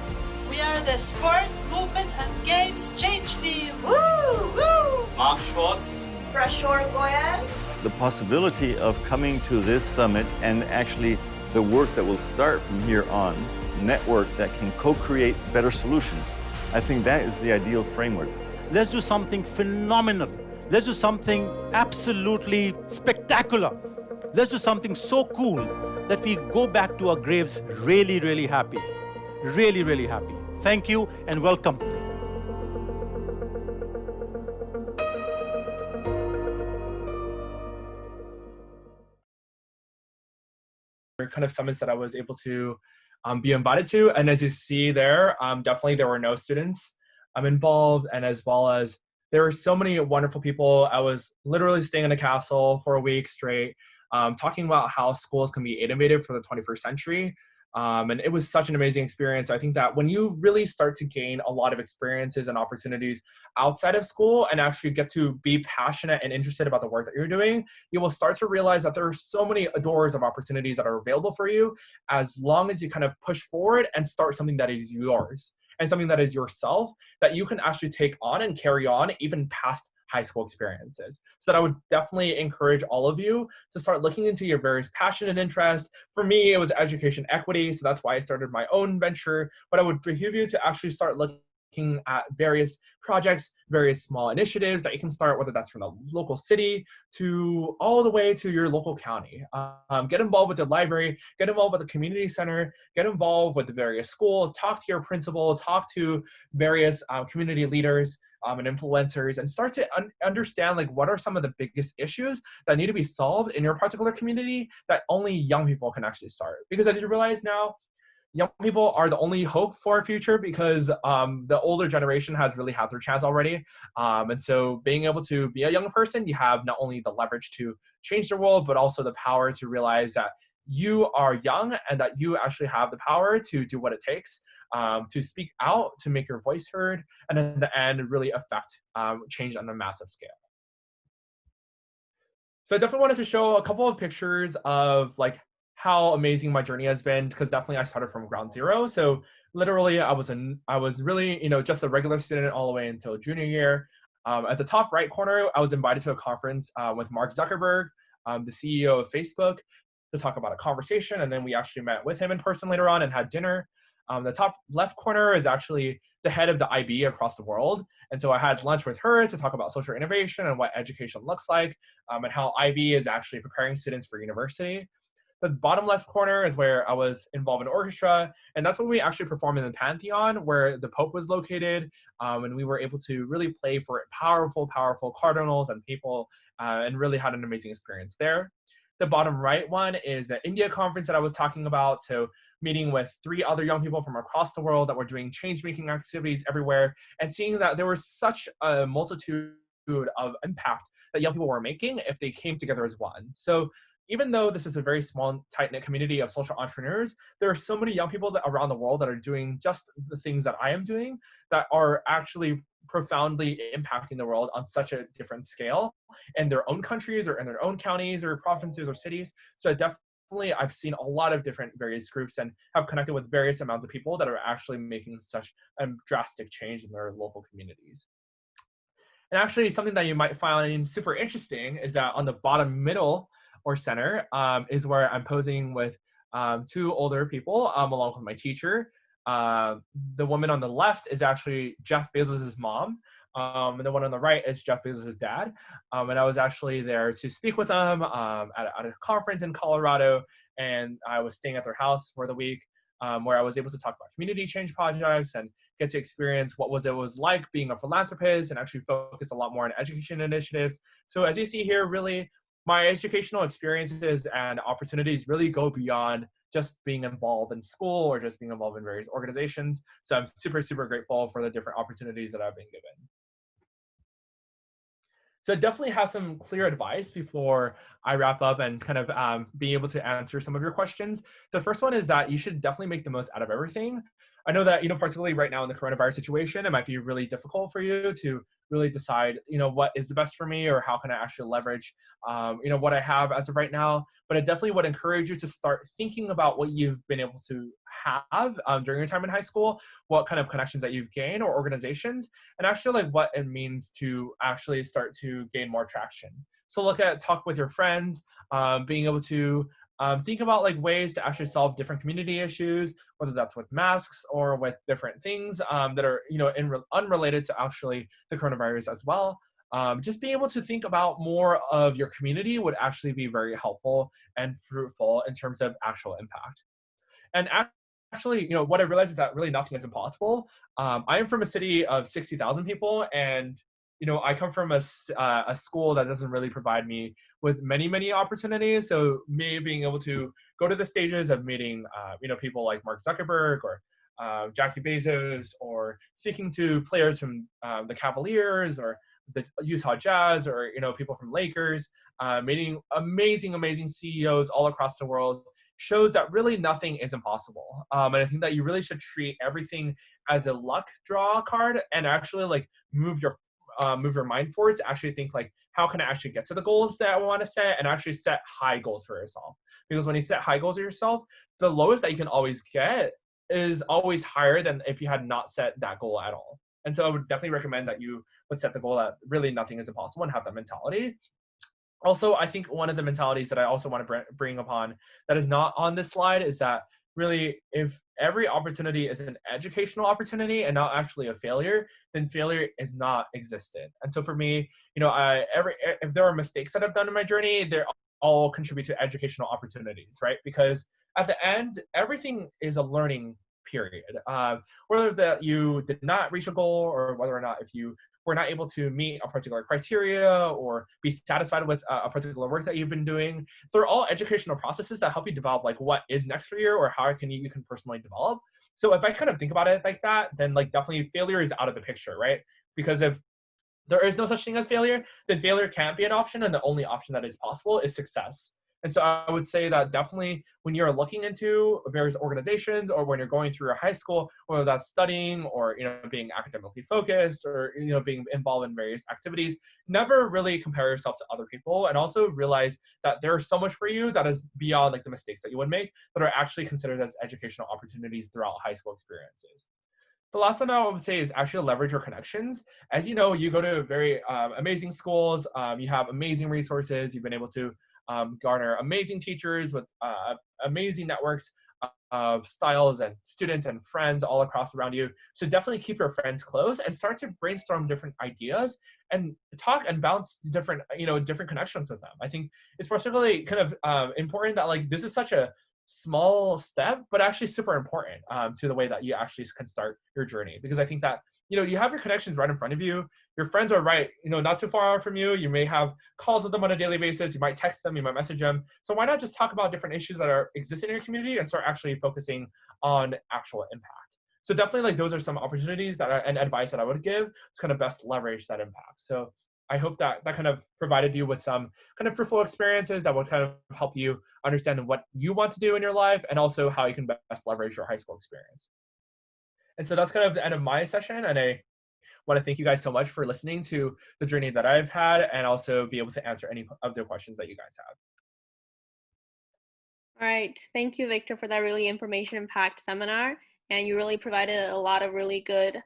We are the sport, movement, and games change team. Woo! Woo! Mark Schwartz. Brashor Goyal. The possibility of coming to this summit and actually the work that will start from here on, network that can co-create better solutions. I think that is the ideal framework. Let's do something phenomenal. Let's do something absolutely spectacular. Let's do something so cool that we go back to our graves really, really happy. Really, really happy. Thank you and welcome. Kind of summits that I was able to be invited to. And as you see there, definitely there were no students involved, and as well as there were so many wonderful people. I was literally staying in a castle for a week straight, talking about how schools can be innovative for the 21st century. And it was such an amazing experience. I think that when you really start to gain a lot of experiences and opportunities outside of school and actually get to be passionate and interested about the work that you're doing, you will start to realize that there are so many doors of opportunities that are available for you as long as you kind of push forward and start something that is yours and something that is yourself that you can actually take on and carry on even past high school experiences. So that I would definitely encourage all of you to start looking into your various passion and interests. For me, it was education equity, so that's why I started my own venture. But I would behoove you to actually start looking at various projects, various small initiatives that you can start, whether that's from the local city to all the way to your local county. Get involved with the library, get involved with the community center, get involved with the various schools, talk to your principal, talk to various community leaders and influencers, and start to understand like what are some of the biggest issues that need to be solved in your particular community that only young people can actually start. Because as you realize now, young people are the only hope for our future, because the older generation has really had their chance already. And so being able to be a young person, you have not only the leverage to change the world, but also the power to realize that you are young and that you actually have the power to do what it takes to speak out, to make your voice heard, and in the end, really affect change on a massive scale. So I definitely wanted to show a couple of pictures of like how amazing my journey has been, because definitely I started from ground zero. So literally I was really, just a regular student all the way until junior year. At the top right corner, I was invited to a conference with Mark Zuckerberg, the CEO of Facebook, to talk about a conversation. And then we actually met with him in person later on and had dinner. The top left corner is actually the head of the IB across the world. And so I had lunch with her to talk about social innovation and what education looks like, and how IB is actually preparing students for university. The bottom left corner is where I was involved in orchestra, and that's when we actually performed in the Pantheon, where the Pope was located, and we were able to really play for powerful, powerful cardinals and people, and really had an amazing experience there. The bottom right one is the India conference that I was talking about, so meeting with 3 other young people from across the world that were doing change-making activities everywhere, and seeing that there was such a multitude of impact that young people were making if they came together as one. So even though this is a very small, tight-knit community of social entrepreneurs, there are so many young people around the world that are doing just the things that I am doing that are actually profoundly impacting the world on such a different scale in their own countries or in their own counties or provinces or cities. So definitely I've seen a lot of different various groups and have connected with various amounts of people that are actually making such a drastic change in their local communities. And actually something that you might find super interesting is that on the bottom middle or center is where I'm posing with 2 older people along with my teacher. The woman on the left is actually Jeff Bezos' mom, and the one on the right is Jeff Bezos' dad. And I was actually there to speak with them at a conference in Colorado, and I was staying at their house for the week, where I was able to talk about community change projects and get to experience what it was like being a philanthropist, and actually focus a lot more on education initiatives. So as you see here, really, my educational experiences and opportunities really go beyond just being involved in school or just being involved in various organizations. So I'm super, super grateful for the different opportunities that I've been given. So I definitely have some clear advice before I wrap up and kind of be able to answer some of your questions. The first one is that you should definitely make the most out of everything. I know that, particularly right now in the coronavirus situation, it might be really difficult for you to really decide, what is the best for me or how can I actually leverage, what I have as of right now. But I definitely would encourage you to start thinking about what you've been able to have during your time in high school, what kind of connections that you've gained or organizations, and actually like what it means to actually start to gain more traction. So talk with your friends, being able to think about like ways to actually solve different community issues, whether that's with masks or with different things that are unrelated to actually the coronavirus as well. just being able to think about more of your community would actually be very helpful and fruitful in terms of actual impact. And actually, what I realized is that really nothing is impossible. I am from a city of 60,000 people, and I come from a school that doesn't really provide me with many opportunities. So me being able to go to the stages of meeting, people like Mark Zuckerberg or Jackie Bezos, or speaking to players from the Cavaliers or the Utah Jazz, or people from Lakers, meeting amazing CEOs all across the world, shows that really nothing is impossible. And I think that you really should treat everything as a luck draw card, and actually like move your mind forward to actually think like, how can I actually get to the goals that I want to set, and actually set high goals for yourself. Because when you set high goals for yourself, the lowest that you can always get is always higher than if you had not set that goal at all. And so I would definitely recommend that you would set the goal that really nothing is impossible and have that mentality. Also, I think one of the mentalities that I also want to bring upon that is not on this slide is that really, if every opportunity is an educational opportunity and not actually a failure, then failure is not existent. And so for me, if there are mistakes that I've done in my journey, they're all contribute to educational opportunities, right? Because at the end, everything is a learning period. Whether that you did not reach a goal, or whether or not if you were not able to meet a particular criteria or be satisfied with a particular work that you've been doing, they're all educational processes that help you develop like what is next for you, or how you can personally develop. So if I kind of think about it like that, then like definitely failure is out of the picture, right? Because if there is no such thing as failure, then failure can't be an option, and the only option that is possible is success. And so I would say that definitely when you're looking into various organizations, or when you're going through your high school, whether that's studying or being academically focused, or being involved in various activities, never really compare yourself to other people, and also realize that there's so much for you that is beyond like the mistakes that you would make, that are actually considered as educational opportunities throughout high school experiences. The last one I would say is actually leverage your connections. As you know, you go to very amazing schools, you have amazing resources, you've been able to garner amazing teachers with amazing networks of styles and students and friends all across around you. So definitely keep your friends close and start to brainstorm different ideas and talk and bounce different connections with them. I think it's particularly kind of important that like this is such a small step, but actually super important to the way that you actually can start your journey. Because I think that you have your connections right in front of you. Your friends are right, not too far out from you. You may have calls with them on a daily basis. You might text them, you might message them. So why not just talk about different issues that are existing in your community and start actually focusing on actual impact? So definitely like those are some opportunities and advice that I would give to kind of best leverage that impact. So I hope that kind of provided you with some kind of fruitful experiences that would kind of help you understand what you want to do in your life, and also how you can best leverage your high school experience. And so that's kind of the end of my session. And I want to thank you guys so much for listening to the journey that I've had, and also be able to answer any of the questions that you guys have. All right. Thank you, Victor, for that really information-packed seminar. And you really provided a lot of really good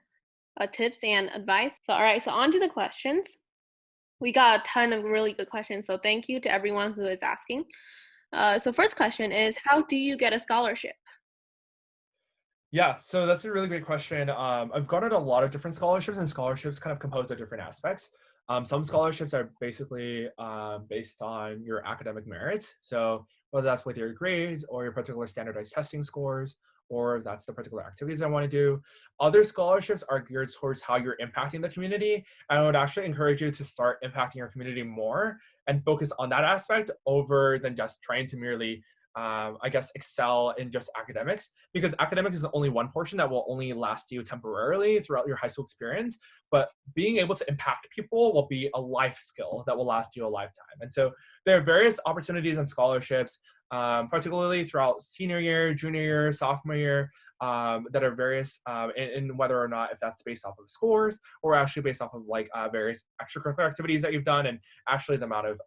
tips and advice. So, all right. So on to the questions. We got a ton of really good questions. So thank you to everyone who is asking. So first question is, how do you get a scholarship? Yeah, so that's a really great question. I've garnered a lot of different scholarships, and scholarships kind of compose of different aspects. Some scholarships are basically based on your academic merits. So whether that's with your grades or your particular standardized testing scores, or if that's the particular activities I want to do. Other scholarships are geared towards how you're impacting the community. And I would actually encourage you to start impacting your community more and focus on that aspect over than just trying to merely excel in just academics, because academics is only one portion that will only last you temporarily throughout your high school experience. But being able to impact people will be a life skill that will last you a lifetime. And so there are various opportunities and scholarships, particularly throughout senior year, junior year, sophomore year, that are various in whether or not if that's based off of scores or actually based off of like various extracurricular activities that you've done, and actually the amount of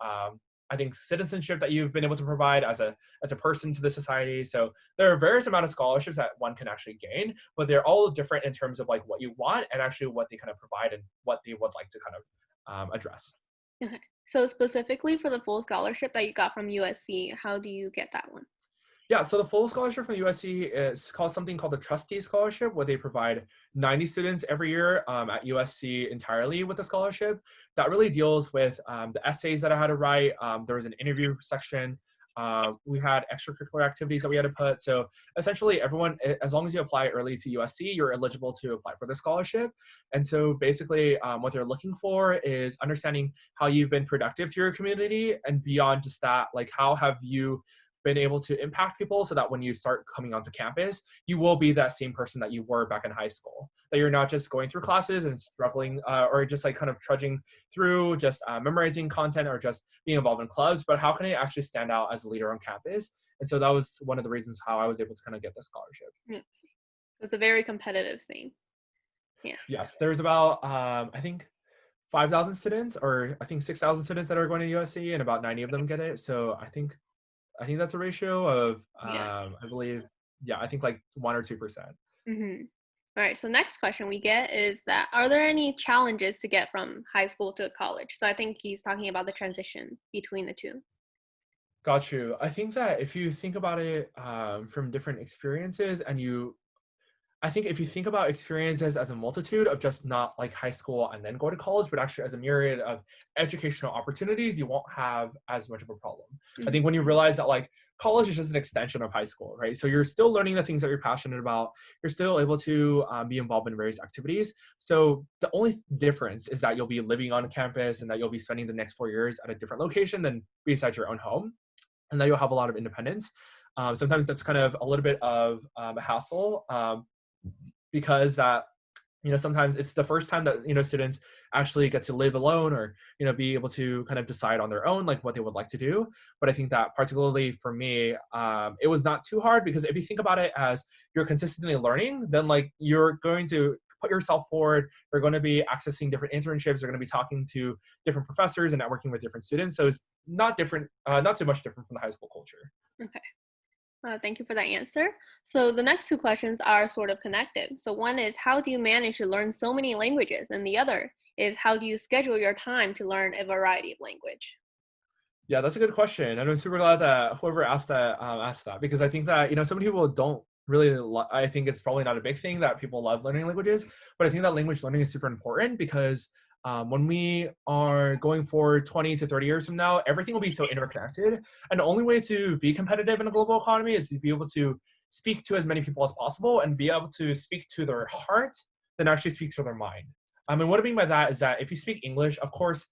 I think citizenship that you've been able to provide as a person to the society. So there are various amount of scholarships that one can actually gain, but they're all different in terms of like what you want and actually what they kind of provide and what they would like to kind of address. Okay. So specifically for the full scholarship that you got from USC, how do you get that one? Yeah, so the full scholarship from USC is called something called the Trustee Scholarship, where they provide 90 students every year at USC entirely with a scholarship. That really deals with the essays that I had to write. There was an interview section. We had extracurricular activities that we had to put. So essentially, everyone, as long as you apply early to USC, you're eligible to apply for the scholarship. And so basically, what they're looking for is understanding how you've been productive to your community, and beyond just that, like how have you been able to impact people so that when you start coming onto campus, you will be that same person that you were back in high school. That you're not just going through classes and struggling or just like kind of trudging through just memorizing content or just being involved in clubs, but how can I actually stand out as a leader on campus? And so that was one of the reasons how I was able to kind of get the scholarship. Yeah. So it's a very competitive thing. Yeah. Yes, there's about, I think, 5,000 students, or I think 6,000 students that are going to USC, and about 90 of them get it. So I think that's a ratio of, Yeah. I believe, yeah, I think like 1 or 2%. Mm-hmm. All right, so next question we get is that, are there any challenges to get from high school to college? So I think he's talking about the transition between the two. Got you. I think that if you think about it from different experiences, and I think if you think about experiences as a multitude of just not like high school and then go to college, but actually as a myriad of educational opportunities, you won't have as much of a problem. I think when you realize that like college is just an extension of high school, right? So you're still learning the things that you're passionate about. You're still able to be involved in various activities. So the only difference is that you'll be living on campus, and that you'll be spending the next 4 years at a different location than beside your own home, and that you'll have a lot of independence. Sometimes that's kind of a little bit of a hassle. Because that, sometimes it's the first time that, students actually get to live alone, or, be able to kind of decide on their own, like what they would like to do. But I think that particularly for me, it was not too hard, because if you think about it as you're consistently learning, then like you're going to put yourself forward. You're going to be accessing different internships. You're going to be talking to different professors and networking with different students. So it's not different, not too much different from the high school culture. Okay. Thank you for that answer. So the next two questions are sort of connected. So one is, how do you manage to learn so many languages? And the other is, how do you schedule your time to learn a variety of language? Yeah, that's a good question. And I'm super glad that whoever asked that, because I think that, so many people don't really, I think it's probably not a big thing that people love learning languages, but I think that language learning is super important, because when we are going forward 20 to 30 years from now, everything will be so interconnected. And the only way to be competitive in a global economy is to be able to speak to as many people as possible, and be able to speak to their heart than actually speak to their mind. And what I mean by that is that if you speak English, of course,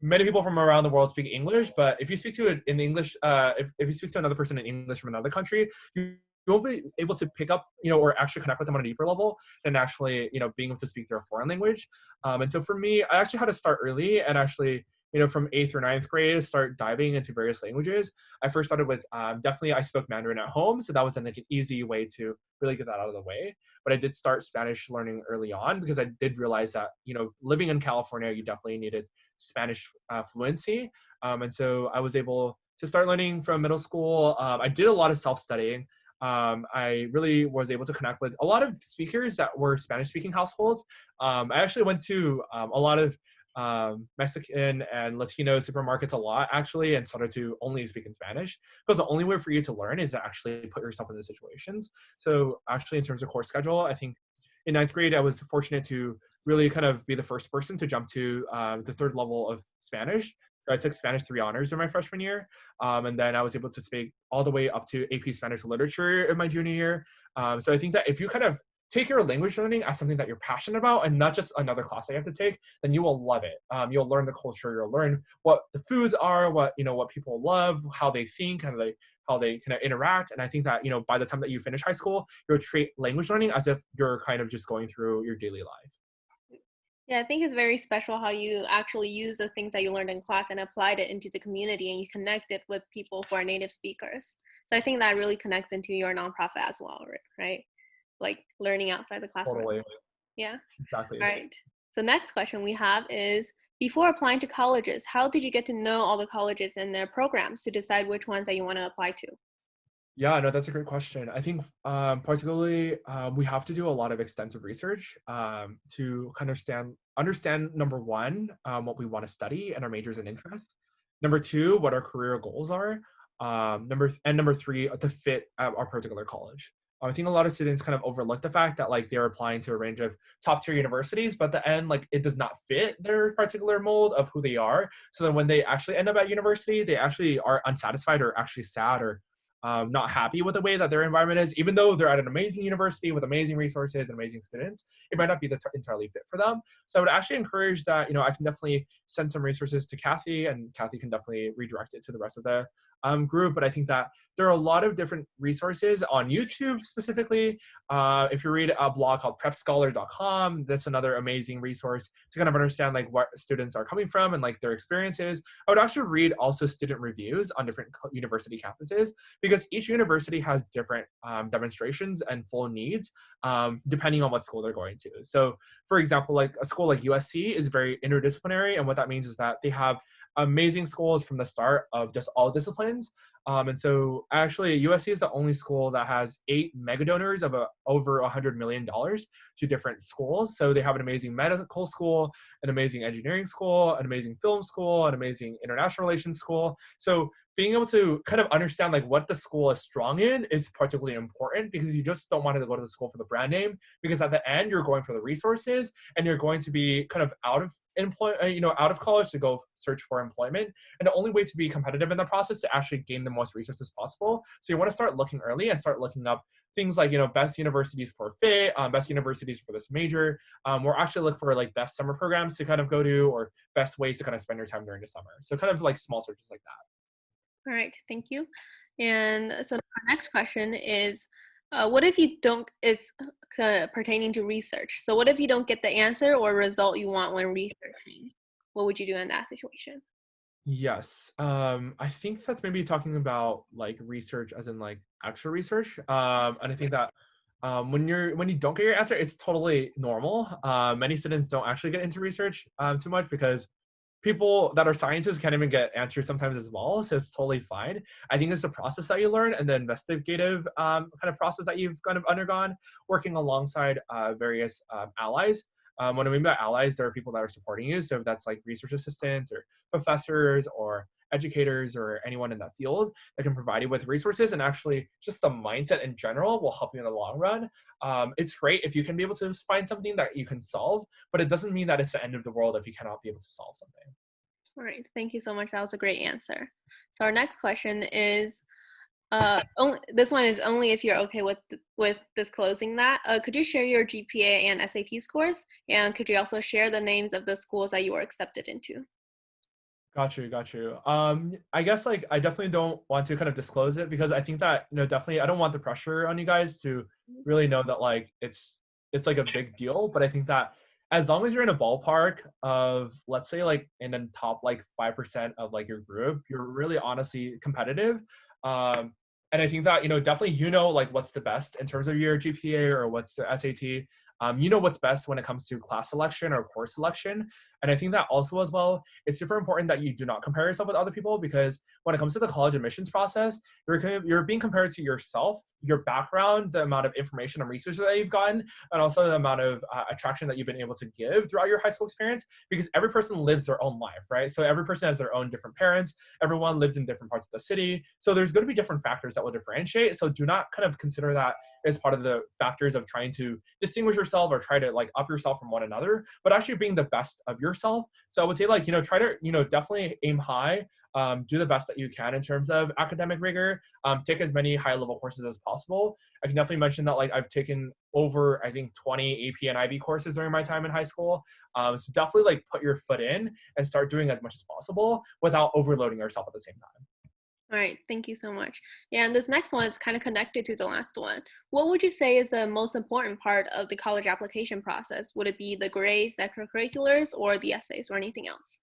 many people from around the world speak English, but if you speak to it in English, if you speak to another person in English from another country, you won't be able to pick up, or actually connect with them on a deeper level than actually, being able to speak their foreign language. And so for me, I actually had to start early, and actually, from 8th or 9th grade, start diving into various languages. I first started with, definitely I spoke Mandarin at home, so that was then like an easy way to really get that out of the way. But I did start Spanish learning early on, because I did realize that, living in California, you definitely needed Spanish fluency. And so I was able to start learning from middle school. I did a lot of self-studying. I really was able to connect with a lot of speakers that were Spanish-speaking households. I actually went to a lot of Mexican and Latino supermarkets a lot, actually, and started to only speak in Spanish, because the only way for you to learn is to actually put yourself in the situations. So actually, in terms of course schedule, I think in 9th grade, I was fortunate to really kind of be the first person to jump to the 3rd level of Spanish. So I took Spanish 3 honors in my freshman year. And then I was able to speak all the way up to AP Spanish literature in my junior year. So I think that if you kind of take your language learning as something that you're passionate about, and not just another class that you have to take, then you will love it. You'll learn the culture, you'll learn what the foods are, what people love, how they think, how they kind of interact. And I think that, by the time that you finish high school, you'll treat language learning as if you're kind of just going through your daily life. Yeah, I think it's very special how you actually use the things that you learned in class and applied it into the community, and you connected with people who are native speakers. So I think that really connects into your nonprofit as well, right? Like learning outside the classroom. Totally. Yeah. Exactly. All right. So next question we have is, before applying to colleges, how did you get to know all the colleges and their programs to decide which ones that you want to apply to? Yeah, no, that's a great question. I think particularly we have to do a lot of extensive research to understand number one, what we want to study and our majors and interests. Number two, what our career goals are. Number three, to fit at our particular college. I think a lot of students kind of overlook the fact that like they're applying to a range of top tier universities, but at the end, like it does not fit their particular mold of who they are. So then when they actually end up at university, they actually are unsatisfied or actually sad or not happy with the way that their environment is, even though they're at an amazing university with amazing resources and amazing students, it might not be the entirely fit for them. So I would actually encourage that, I can definitely send some resources to Kathy, and Kathy can definitely redirect it to the rest of the group. But I think that there are a lot of different resources on YouTube specifically. If you read a blog called prepscholar.com, that's another amazing resource to kind of understand like what students are coming from and like their experiences. I would actually read also student reviews on different university campuses, because each university has different demonstrations and full needs depending on what school they're going to. So for example, like a school like USC is very interdisciplinary, and what that means is that they have amazing schools from the start of just all disciplines. And so actually USC is the only school that has 8 mega donors of over $100 million to different schools. So they have an amazing medical school, an amazing engineering school, an amazing film school, an amazing international relations school. So being able to kind of understand like what the school is strong in is particularly important, because you just don't want to go to the school for the brand name, because at the end you're going for the resources and you're going to be kind of out of college to go search for employment. And the only way to be competitive in the process is to actually gain the most resources possible. So you want to start looking early and start looking up things like, best universities for fit, best universities for this major, or actually look for like best summer programs to kind of go to, or best ways to kind of spend your time during the summer. So kind of like small searches like that. All right, thank you. And so our next question is, what if you don't, it's pertaining to research. So what if you don't get the answer or result you want when researching? What would you do in that situation? Yes, I think that's maybe talking about like research as in like actual research. And I think that when you don't get your answer, it's totally normal. Many students don't actually get into research too much, because people that are scientists can't even get answers sometimes as well. So it's totally fine. I think it's the process that you learn and the investigative kind of process that you've kind of undergone working alongside various allies. What I mean by allies, there are people that are supporting you. So if that's like research assistants or professors or educators or anyone in that field that can provide you with resources, and actually just the mindset in general will help you in the long run. It's great if you can be able to find something that you can solve, but it doesn't mean that it's the end of the world if you cannot be able to solve something. All right, thank you so much. That was a great answer. So our next question is, this one is only if you're okay with disclosing that. Could you share your GPA and SAT scores? And could you also share the names of the schools that you were accepted into? Got you. I guess like I definitely don't want to kind of disclose it, because I think that definitely I don't want the pressure on you guys to really know that like it's like a big deal. But I think that as long as you're in a ballpark of, let's say like in the top like 5% of like your group, you're really honestly competitive. And I think that definitely like what's the best in terms of your GPA or what's the SAT. What's best when it comes to class selection or course selection. And I think that also as well, it's super important that you do not compare yourself with other people, because when it comes to the college admissions process, you're being compared to yourself, your background, the amount of information and research that you've gotten, and also the amount of attraction that you've been able to give throughout your high school experience, because every person lives their own life, right? So every person has their own different parents, everyone lives in different parts of the city. So there's going to be different factors that will differentiate. So do not kind of consider that as part of the factors of trying to distinguish yourself or try to like up yourself from one another, but actually being the best of yourself. So I would say like, try to, definitely aim high, do the best that you can in terms of academic rigor, take as many high level courses as possible. I can definitely mention that like I've taken over, I think 20 AP and IB courses during my time in high school. So definitely like put your foot in and start doing as much as possible without overloading yourself at the same time. All right, thank you so much. Yeah, and this next one is kind of connected to the last one. What would you say is the most important part of the college application process? Would it be the grades, extracurriculars, or the essays, or anything else?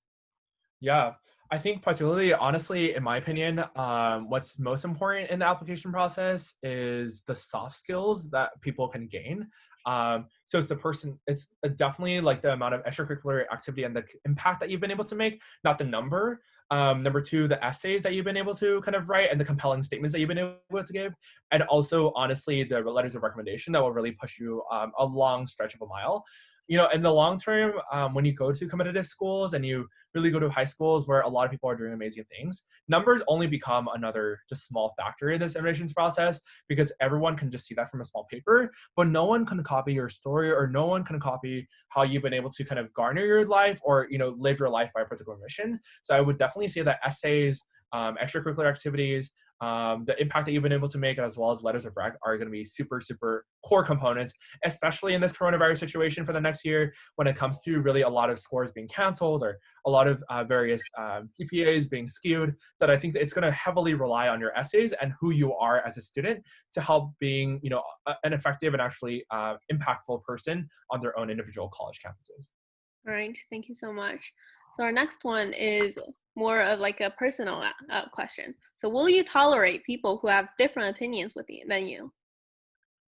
Yeah, I think particularly, honestly, in my opinion, what's most important in the application process is the soft skills that people can gain. So it's definitely like the amount of extracurricular activity and the impact that you've been able to make, not the number. Number two, the essays that you've been able to kind of write and the compelling statements that you've been able to give. And also, honestly, the letters of recommendation that will really push you a long stretch of a mile. in the long term, when you go to competitive schools and you really go to high schools where a lot of people are doing amazing things, numbers only become another just small factor in this admissions process because everyone can just see that from a small paper, but no one can copy your story or no one can copy how you've been able to kind of garner your life or, live your life by a particular mission. So I would definitely say that essays, extracurricular activities, the impact that you've been able to make, as well as letters of rec, are going to be super, super core components, especially in this coronavirus situation for the next year when it comes to really a lot of scores being canceled or a lot of various GPAs being skewed, that I think that it's going to heavily rely on your essays and who you are as a student to help being, an effective and actually impactful person on their own individual college campuses. All right, thank you so much. So our next one is more of like a personal question. So will you tolerate people who have different opinions than you?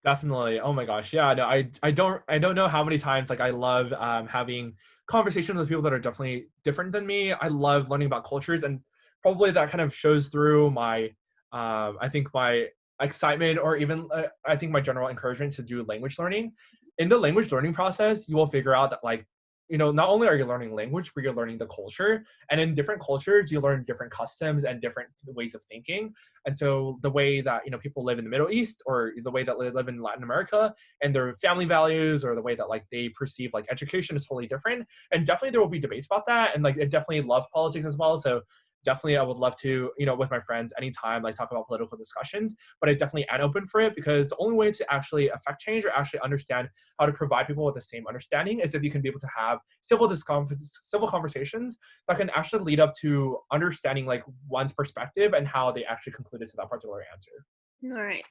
Definitely. Oh my gosh. Yeah, no, I don't know how many times like I love having conversations with people that are definitely different than me. I love learning about cultures, and probably that kind of shows through my I think my excitement, or even I think my general encouragement to do language learning. In the language learning process, you will figure out that like, not only are you learning language, but you're learning the culture. And in different cultures, you learn different customs and different ways of thinking. And so the way that, people live in the Middle East, or the way that they live in Latin America, and their family values, or the way that like they perceive like education is totally different. And definitely there will be debates about that. And like, I definitely love politics as well. So definitely I would love to, with my friends anytime, like talk about political discussions, but I definitely am open for it, because the only way to actually affect change or actually understand how to provide people with the same understanding is if you can be able to have civil conversations that can actually lead up to understanding like one's perspective and how they actually concluded to that particular answer. All right.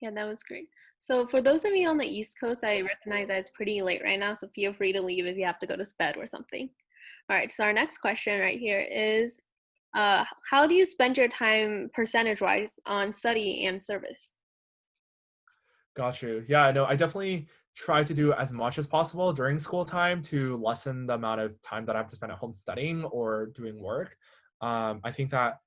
Yeah, that was great. So for those of you on the East Coast, I recognize that it's pretty late right now, so feel free to leave if you have to go to bed or something. All right, so our next question right here is, how do you spend your time percentage-wise on study and service? Got you. Yeah, no, I definitely try to do as much as possible during school time to lessen the amount of time that I have to spend at home studying or doing work. I think that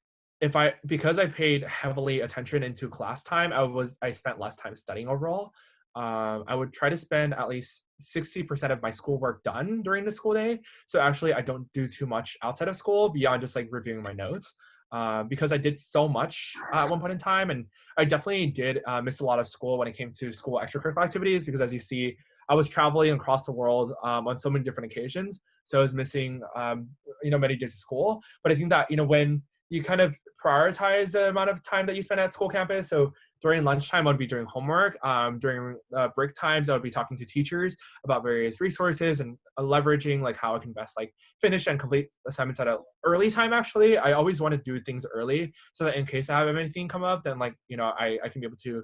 because I paid heavily attention into class time, I spent less time studying overall. I would try to spend at least 60% of my schoolwork done during the school day. So actually, I don't do too much outside of school beyond just like reviewing my notes, because I did so much at one point in time. And I definitely did miss a lot of school when it came to school extracurricular activities, because as you see, I was traveling across the world on so many different occasions. So I was missing, many days of school. But I think that, when you kind of prioritize the amount of time that you spend at school campus. So during lunchtime, I would be doing homework. During break times, I would be talking to teachers about various resources and leveraging like how I can best like finish and complete assignments at an early time. Actually, I always want to do things early so that in case I have anything come up, then like, I can be able to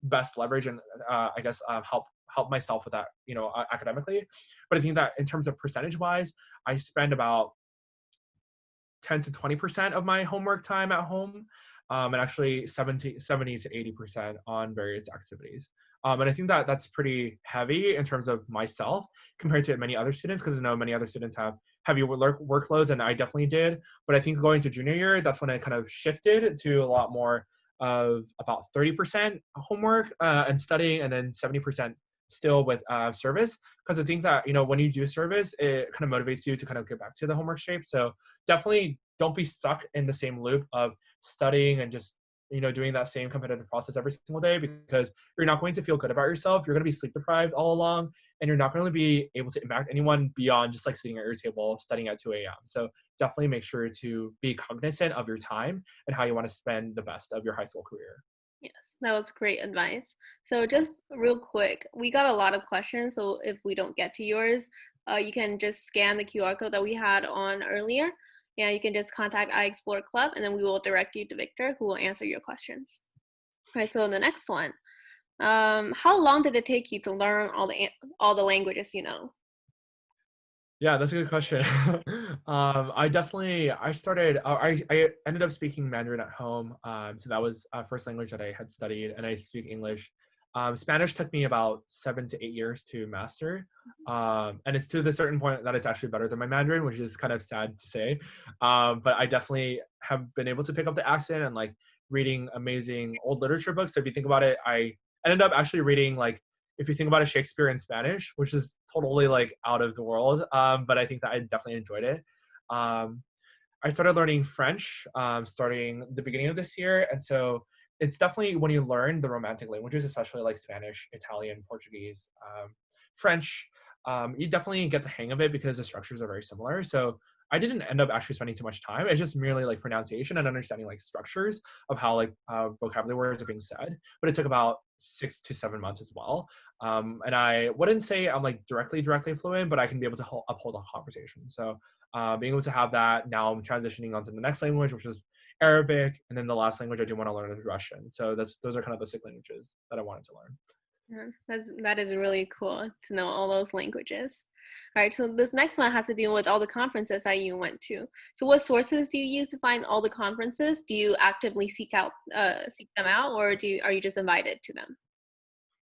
best leverage and I guess help myself with that, academically. But I think that in terms of percentage wise, I spend about 10 to 20% of my homework time at home, and actually 70 to 80% on various activities. And I think that that's pretty heavy in terms of myself compared to many other students, because I know many other students have heavy workloads, and I definitely did. But I think going to junior year, that's when I kind of shifted to a lot more of about 30% homework and studying, and then 70% still with service, because I think that when you do service, it kind of motivates you to kind of get back to the homework shape. So definitely don't be stuck in the same loop of studying and just doing that same competitive process every single day, because you're not going to feel good about yourself. You're going to be sleep deprived all along, and you're not going to be able to impact anyone beyond just like sitting at your table studying at 2 a.m. So definitely make sure to be cognizant of your time and how you want to spend the best of your high school career. Yes, that was great advice. So just real quick, we got a lot of questions, so if we don't get to yours, you can just scan the QR code that we had on earlier. Yeah, you can just contact iExplore Club, and then we will direct you to Victor, who will answer your questions. All right, so the next one, how long did it take you to learn all the languages you know? Yeah, that's a good question. I ended up speaking Mandarin at home. So that was first language that I had studied, and I speak English. Spanish took me about 7 to 8 years to master. And it's to the certain point that it's actually better than my Mandarin, which is kind of sad to say. But I definitely have been able to pick up the accent and like reading amazing old literature books. So if you think about it, I ended up actually reading like if you think about a Shakespeare in Spanish, which is totally like out of the world, but I think that I definitely enjoyed it. I started learning French starting the beginning of this year, and so it's definitely when you learn the Romantic languages, especially like Spanish, Italian, Portuguese, French, you definitely get the hang of it because the structures are very similar. So I didn't end up actually spending too much time. It's just merely like pronunciation and understanding like structures of how like vocabulary words are being said. But it took about 6 to 7 months as well. And I wouldn't say I'm like directly fluent, but I can be able to uphold a conversation. So being able to have that, now I'm transitioning onto the next language, which is Arabic, and then the last language I do want to learn is Russian. So those are kind of the 6 languages that I wanted to learn. Yeah, that is really cool to know all those languages. All right, so this next one has to do with all the conferences that you went to. So what sources do you use to find all the conferences? Do you actively seek them out, or are you just invited to them?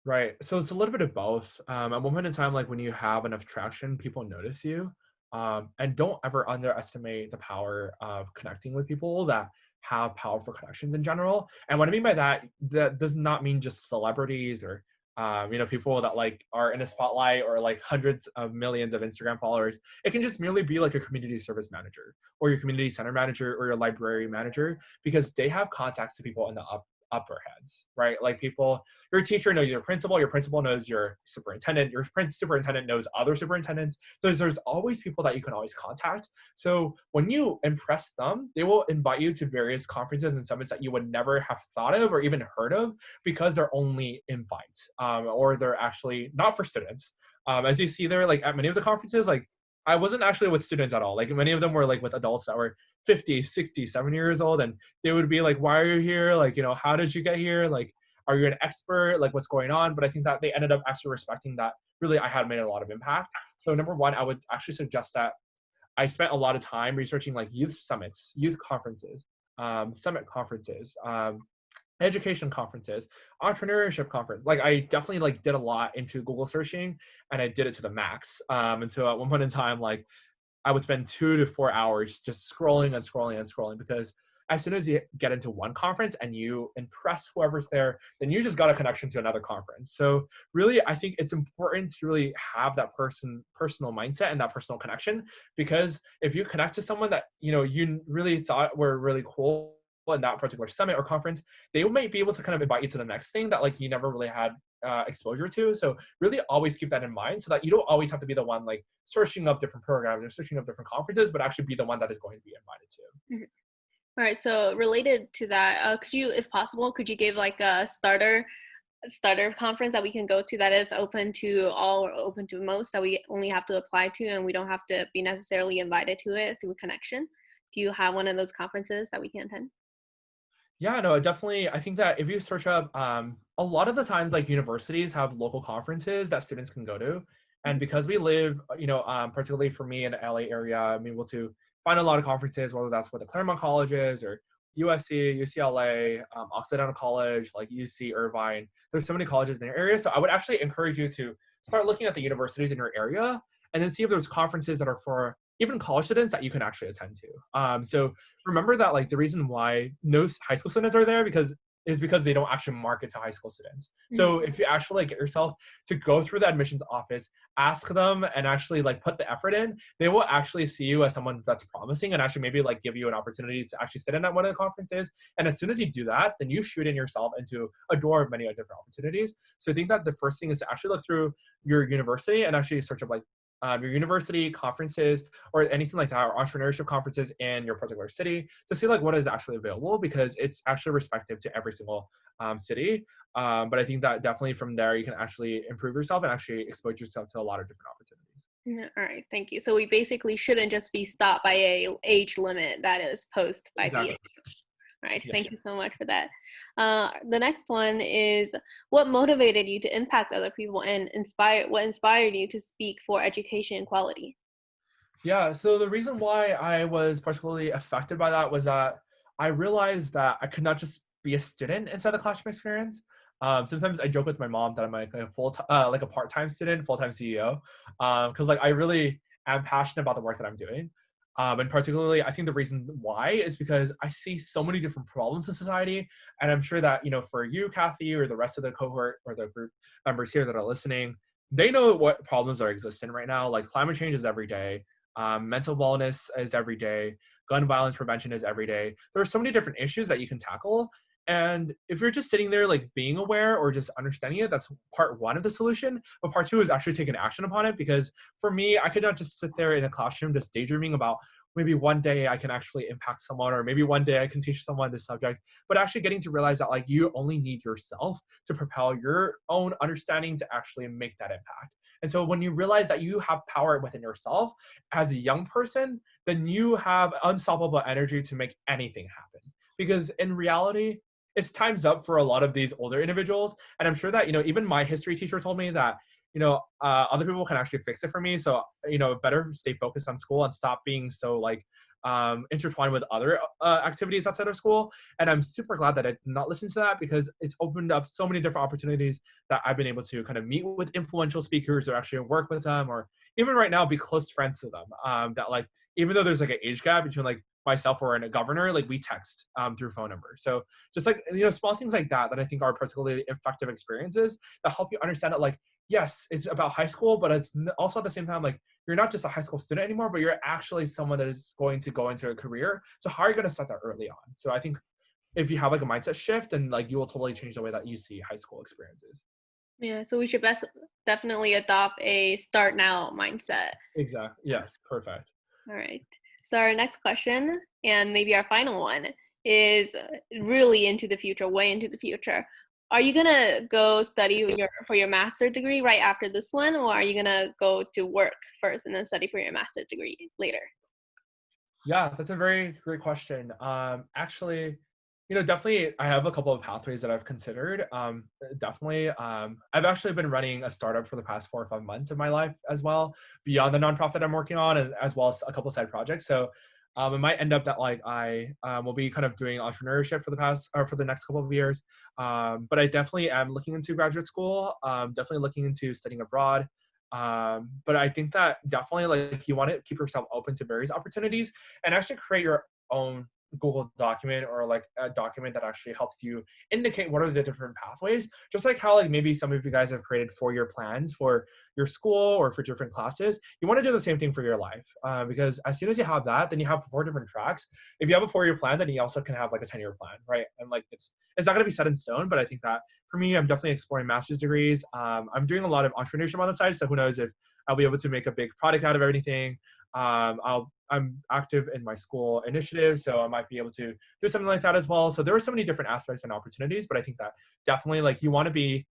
Right. So it's a little bit of both. At one point in time, like when you have enough traction, people notice you. And don't ever underestimate the power of connecting with people that have powerful connections in general. And what I mean by that, that does not mean just celebrities or people that like are in a spotlight or like hundreds of millions of Instagram followers. It can just merely be like a community service manager or your community center manager or your library manager, because they have contacts to people in the upper heads, right? Like people, your teacher knows your principal knows your superintendent knows other superintendents. So there's always people that you can always contact. So when you impress them, they will invite you to various conferences and summits that you would never have thought of or even heard of, because they're only invites, or they're actually not for students. As you see there, like at many of the conferences, like I wasn't actually with students at all. Like many of them were like with adults that were 50, 60, 70 years old. And they would be like, why are you here? Like, how did you get here? Like, are you an expert? Like, what's going on? But I think that they ended up actually respecting that really I had made a lot of impact. So number one, I would actually suggest that I spent a lot of time researching like youth summits, youth conferences, summit conferences, education conferences, entrepreneurship conference. Like I definitely like did a lot into Google searching, and I did it to the max. And so at one point in time, like I would spend 2 to 4 hours just scrolling and scrolling and scrolling, because as soon as you get into one conference and you impress whoever's there, then you just got a connection to another conference. So really, I think it's important to really have that personal mindset and that personal connection, because if you connect to someone that, you really thought were really cool in that particular summit or conference, they might be able to kind of invite you to the next thing that like you never really had exposure to. So really always keep that in mind, so that you don't always have to be the one like searching up different programs or searching up different conferences, but actually be the one that is going to be invited to. Mm-hmm. All right, so related to that, could you, if possible, give like a starter conference that we can go to that is open to all or open to most, that we only have to apply to and we don't have to be necessarily invited to it through connection? Do you have one of those conferences that we can attend? Yeah, no, definitely. I think that if you search up, a lot of the times, like universities have local conferences that students can go to. And because we live, particularly for me in the LA area, I'm able to find a lot of conferences, whether that's with the Claremont colleges or USC, UCLA, Occidental College, like UC Irvine. There's so many colleges in your area. So I would actually encourage you to start looking at the universities in your area and then see if there's conferences that are for even college students that you can actually attend to. So remember that like the reason why no high school students are there because they don't actually market to high school students. So if you actually like get yourself to go through the admissions office, ask them and actually like put the effort in, they will actually see you as someone that's promising and actually maybe like give you an opportunity to actually sit in at one of the conferences. And as soon as you do that, then you shoot in yourself into a door of many different opportunities. So I think that the first thing is to actually look through your university and actually search up like your university conferences or anything like that, or entrepreneurship conferences in your particular city, to see like what is actually available, because it's actually respective to every single city. But I think that definitely from there you can actually improve yourself and actually expose yourself to a lot of different opportunities. All right, thank you. So we basically shouldn't just be stopped by a age limit that is posed by the All right, thank you so much for that. The next one is, what motivated you to impact other people and what inspired you to speak for education equality? Yeah, so the reason why I was particularly affected by that was that I realized that I could not just be a student inside the classroom experience. Sometimes I joke with my mom that I'm like a part-time student, full-time CEO, because like I really am passionate about the work that I'm doing. And particularly, I think the reason why is because I see so many different problems in society. And I'm sure that, for you, Kathy, or the rest of the cohort or the group members here that are listening, they know what problems are existent right now. Like climate change is every day. Mental wellness is every day. Gun violence prevention is every day. There are so many different issues that you can tackle. And if you're just sitting there like being aware or just understanding it, that's part one of the solution. But part two is actually taking action upon it. Because for me, I could not just sit there in a classroom just daydreaming about maybe one day I can actually impact someone, or maybe one day I can teach someone this subject, but actually getting to realize that like you only need yourself to propel your own understanding to actually make that impact. And so when you realize that you have power within yourself as a young person, then you have unstoppable energy to make anything happen. Because in reality, it's time's up for a lot of these older individuals. And I'm sure that, even my history teacher told me that, other people can actually fix it for me. So, better stay focused on school and stop being so like intertwined with other activities outside of school. And I'm super glad that I did not listen to that, because it's opened up so many different opportunities that I've been able to kind of meet with influential speakers or actually work with them, or even right now be close friends to them. That like, even though there's like an age gap between like myself or a governor, like we text through phone numbers. So just like, small things like that I think are particularly effective experiences that help you understand that like, yes, it's about high school, but it's also at the same time, like you're not just a high school student anymore, but you're actually someone that is going to go into a career. So how are you going to start that early on? So I think if you have like a mindset shift, then like you will totally change the way that you see high school experiences. Yeah, so we should definitely adopt a start now mindset. Exactly. Yes. Perfect. All right. So our next question, and maybe our final one, is really into the future, way into the future. Are you gonna go study for your master's degree right after this one, or are you gonna go to work first and then study for your master's degree later? Yeah, that's a very great question. Actually, definitely I have a couple of pathways that I've considered. Definitely, I've actually been running a startup for the past 4 or 5 months of my life as well, beyond the nonprofit I'm working on, as well as a couple side projects. So it might end up that like I will be kind of doing entrepreneurship for the next couple of years. But I definitely am looking into graduate school. Definitely looking into studying abroad. But I think that definitely like you want to keep yourself open to various opportunities and actually create your own Google document, or like a document that actually helps you indicate what are the different pathways. Just like how like maybe some of you guys have created 4-year plans for your school or for different classes, you want to do the same thing for your life, because as soon as you have that, then you have 4 different tracks. If you have a 4-year plan, then you also can have like a 10-year plan, right? And like it's not going to be set in stone, but I think that for me, I'm definitely exploring master's degrees. I'm doing a lot of entrepreneurship on the side, so who knows if I'll be able to make a big product out of everything. I'm active in my school initiatives, so I might be able to do something like that as well. So there are so many different aspects and opportunities, but I think that definitely like you want to be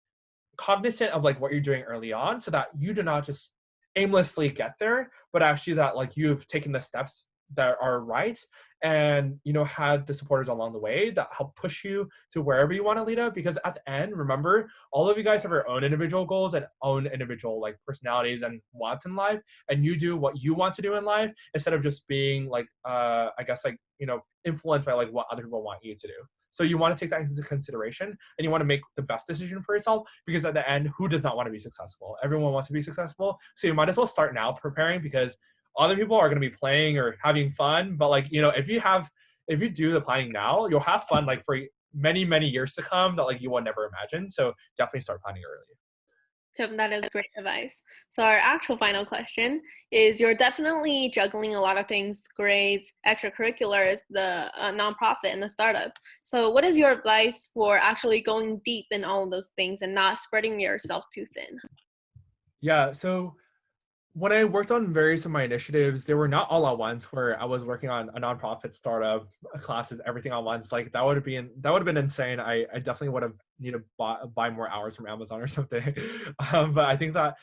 cognizant of like what you're doing early on, so that you do not just aimlessly get there, but actually that like you've taken the steps that are right, and had the supporters along the way that help push you to wherever you want to lead up. Because at the end, remember, all of you guys have your own individual goals and own individual like personalities and wants in life, and you do what you want to do in life instead of just being like I guess like influenced by like what other people want you to do. So you want to take that into consideration, and you want to make the best decision for yourself, because at the end, who does not want to be successful? Everyone wants to be successful. So you might as well start now preparing, because other people are going to be playing or having fun. But like, if you do the planning now, you'll have fun like for many, many years to come that like you would never imagine. So definitely start planning early. Yep, that is great advice. So our actual final question is, you're definitely juggling a lot of things: grades, extracurriculars, the nonprofit, and the startup. So what is your advice for actually going deep in all of those things and not spreading yourself too thin? Yeah, so when I worked on various of my initiatives, they were not all at once, where I was working on a nonprofit, startup, classes, everything at once. Like that would have been insane. I definitely would have needed to buy more hours from Amazon or something. But I think that,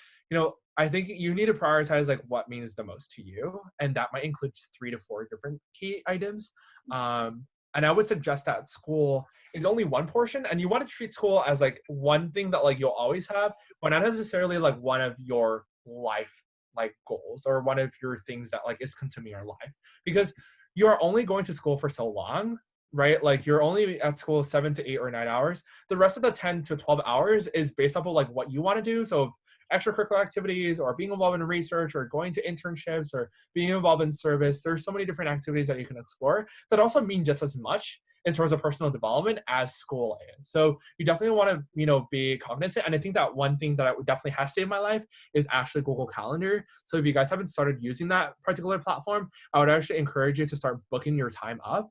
I think you need to prioritize like what means the most to you. And that might include 3 to 4 different key items. And I would suggest that school is only one portion, and you want to treat school as like one thing that like you'll always have, but not necessarily like one of your life like goals or one of your things that like is consuming your life, because you are only going to school for so long right? Like you're only at school 7 to 8 or 9 hours. The rest of the 10 to 12 hours is based off of like what you want to do. So extracurricular activities or being involved in research or going to internships or being involved in service. There's so many different activities that you can explore that also mean just as much in terms of personal development as school is. So you definitely want to, be cognizant. And I think that one thing that I would definitely have stayed in my life is actually Google Calendar. So if you guys haven't started using that particular platform, I would actually encourage you to start booking your time up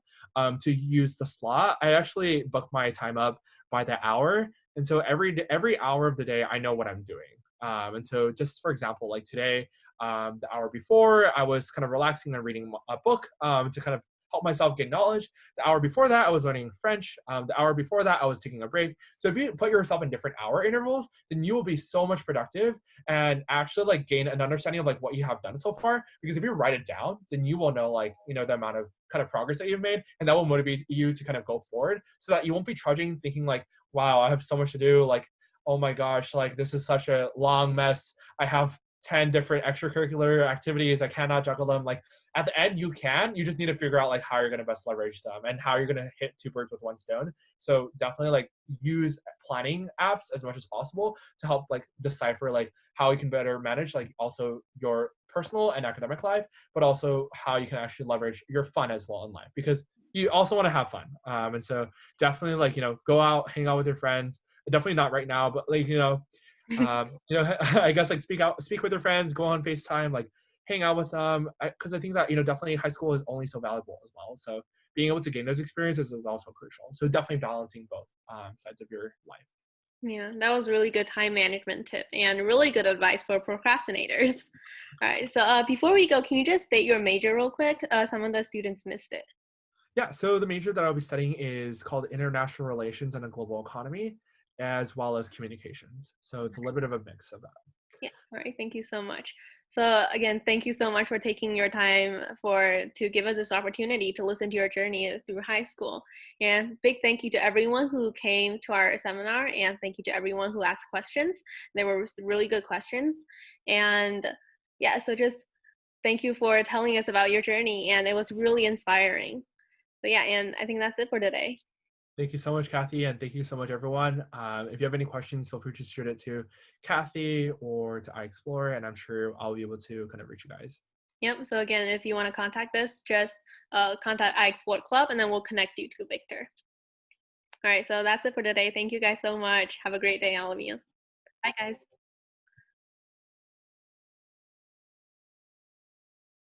to use the slot. I actually book my time up by the hour. And so every hour of the day, I know what I'm doing. And so just for example, like today, the hour before, I was kind of relaxing and reading a book to kind of help myself gain knowledge. The hour before that, I was learning French. The hour before that, I was taking a break. So if you put yourself in different hour intervals, then you will be so much productive and actually like gain an understanding of like what you have done so far. Because if you write it down, then you will know like, the amount of kind of progress that you've made, and that will motivate you to kind of go forward so that you won't be trudging thinking like, wow, I have so much to do. Like, oh my gosh, like this is such a long mess. I have 10 different extracurricular activities. I cannot juggle them. Like at the end, you just need to figure out like how you're going to best leverage them and how you're going to hit two birds with one stone. So definitely like use planning apps as much as possible to help like decipher like how you can better manage like also your personal and academic life, but also how you can actually leverage your fun as well in life, because you also want to have fun. And so definitely like, go out, hang out with your friends. Definitely not right now, but like, I guess like speak with your friends, go on FaceTime, like hang out with them. Because I think that, definitely high school is only so valuable as well. So being able to gain those experiences is also crucial. So definitely balancing both sides of your life. Yeah, that was really good time management tip and really good advice for procrastinators. All right, so before we go, can you just state your major real quick? Some of the students missed it. Yeah, so the major that I'll be studying is called International Relations and a Global Economy, as well as communications. So it's a little bit of a mix of that. Yeah, all right, thank you so much. So again, thank you so much for taking your time to give us this opportunity to listen to your journey through high school. And big thank you to everyone who came to our seminar, and thank you to everyone who asked questions. They were really good questions. And yeah, so just thank you for telling us about your journey, and it was really inspiring. So yeah, and I think that's it for today. Thank you so much, Kathy, and thank you so much, everyone. If you have any questions, feel free to shoot it to Kathy or to iExplore, and I'm sure I'll be able to kind of reach you guys. Yep, so again, if you want to contact us, just contact iExplore Club, and then we'll connect you to Victor. All right, so that's it for today. Thank you guys so much. Have a great day, all of you. Bye, guys.